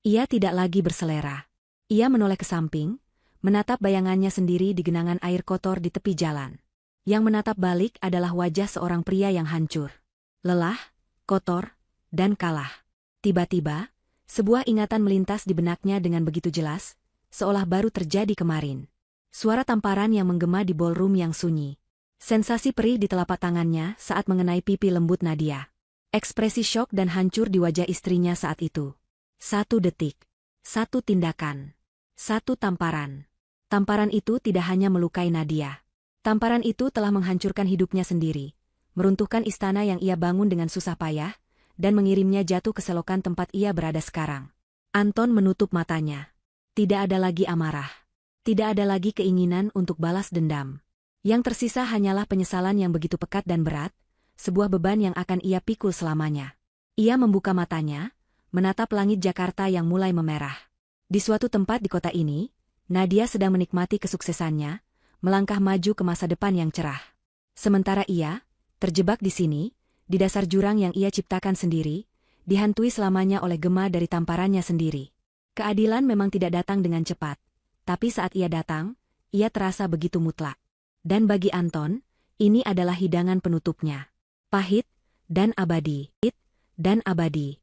Ia tidak lagi berselera. Ia menoleh ke samping, menatap bayangannya sendiri di genangan air kotor di tepi jalan. Yang menatap balik adalah wajah seorang pria yang hancur. Lelah, kotor, dan kalah. Tiba-tiba, sebuah ingatan melintas di benaknya dengan begitu jelas, seolah baru terjadi kemarin. Suara tamparan yang menggema di ballroom yang sunyi. Sensasi perih di telapak tangannya saat mengenai pipi lembut Nadia. Ekspresi syok dan hancur di wajah istrinya saat itu. 1 detik. 1 tindakan. 1 tamparan. Tamparan itu tidak hanya melukai Nadia. Tamparan itu telah menghancurkan hidupnya sendiri, meruntuhkan istana yang ia bangun dengan susah payah, dan mengirimnya jatuh ke selokan tempat ia berada sekarang. Anton menutup matanya. Tidak ada lagi amarah. Tidak ada lagi keinginan untuk balas dendam. Yang tersisa hanyalah penyesalan yang begitu pekat dan berat, sebuah beban yang akan ia pikul selamanya. Ia membuka matanya, menatap langit Jakarta yang mulai memerah. Di suatu tempat di kota ini, Nadia sedang menikmati kesuksesannya, melangkah maju ke masa depan yang cerah. Sementara ia, terjebak di sini, di dasar jurang yang ia ciptakan sendiri, dihantui selamanya oleh gema dari tamparannya sendiri. Keadilan memang tidak datang dengan cepat. Tapi saat ia datang, ia terasa begitu mutlak. Dan bagi Anton, ini adalah hidangan penutupnya. Pahit, dan abadi, dan abadi,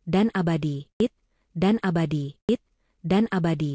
dan abadi, dan abadi, dan abadi,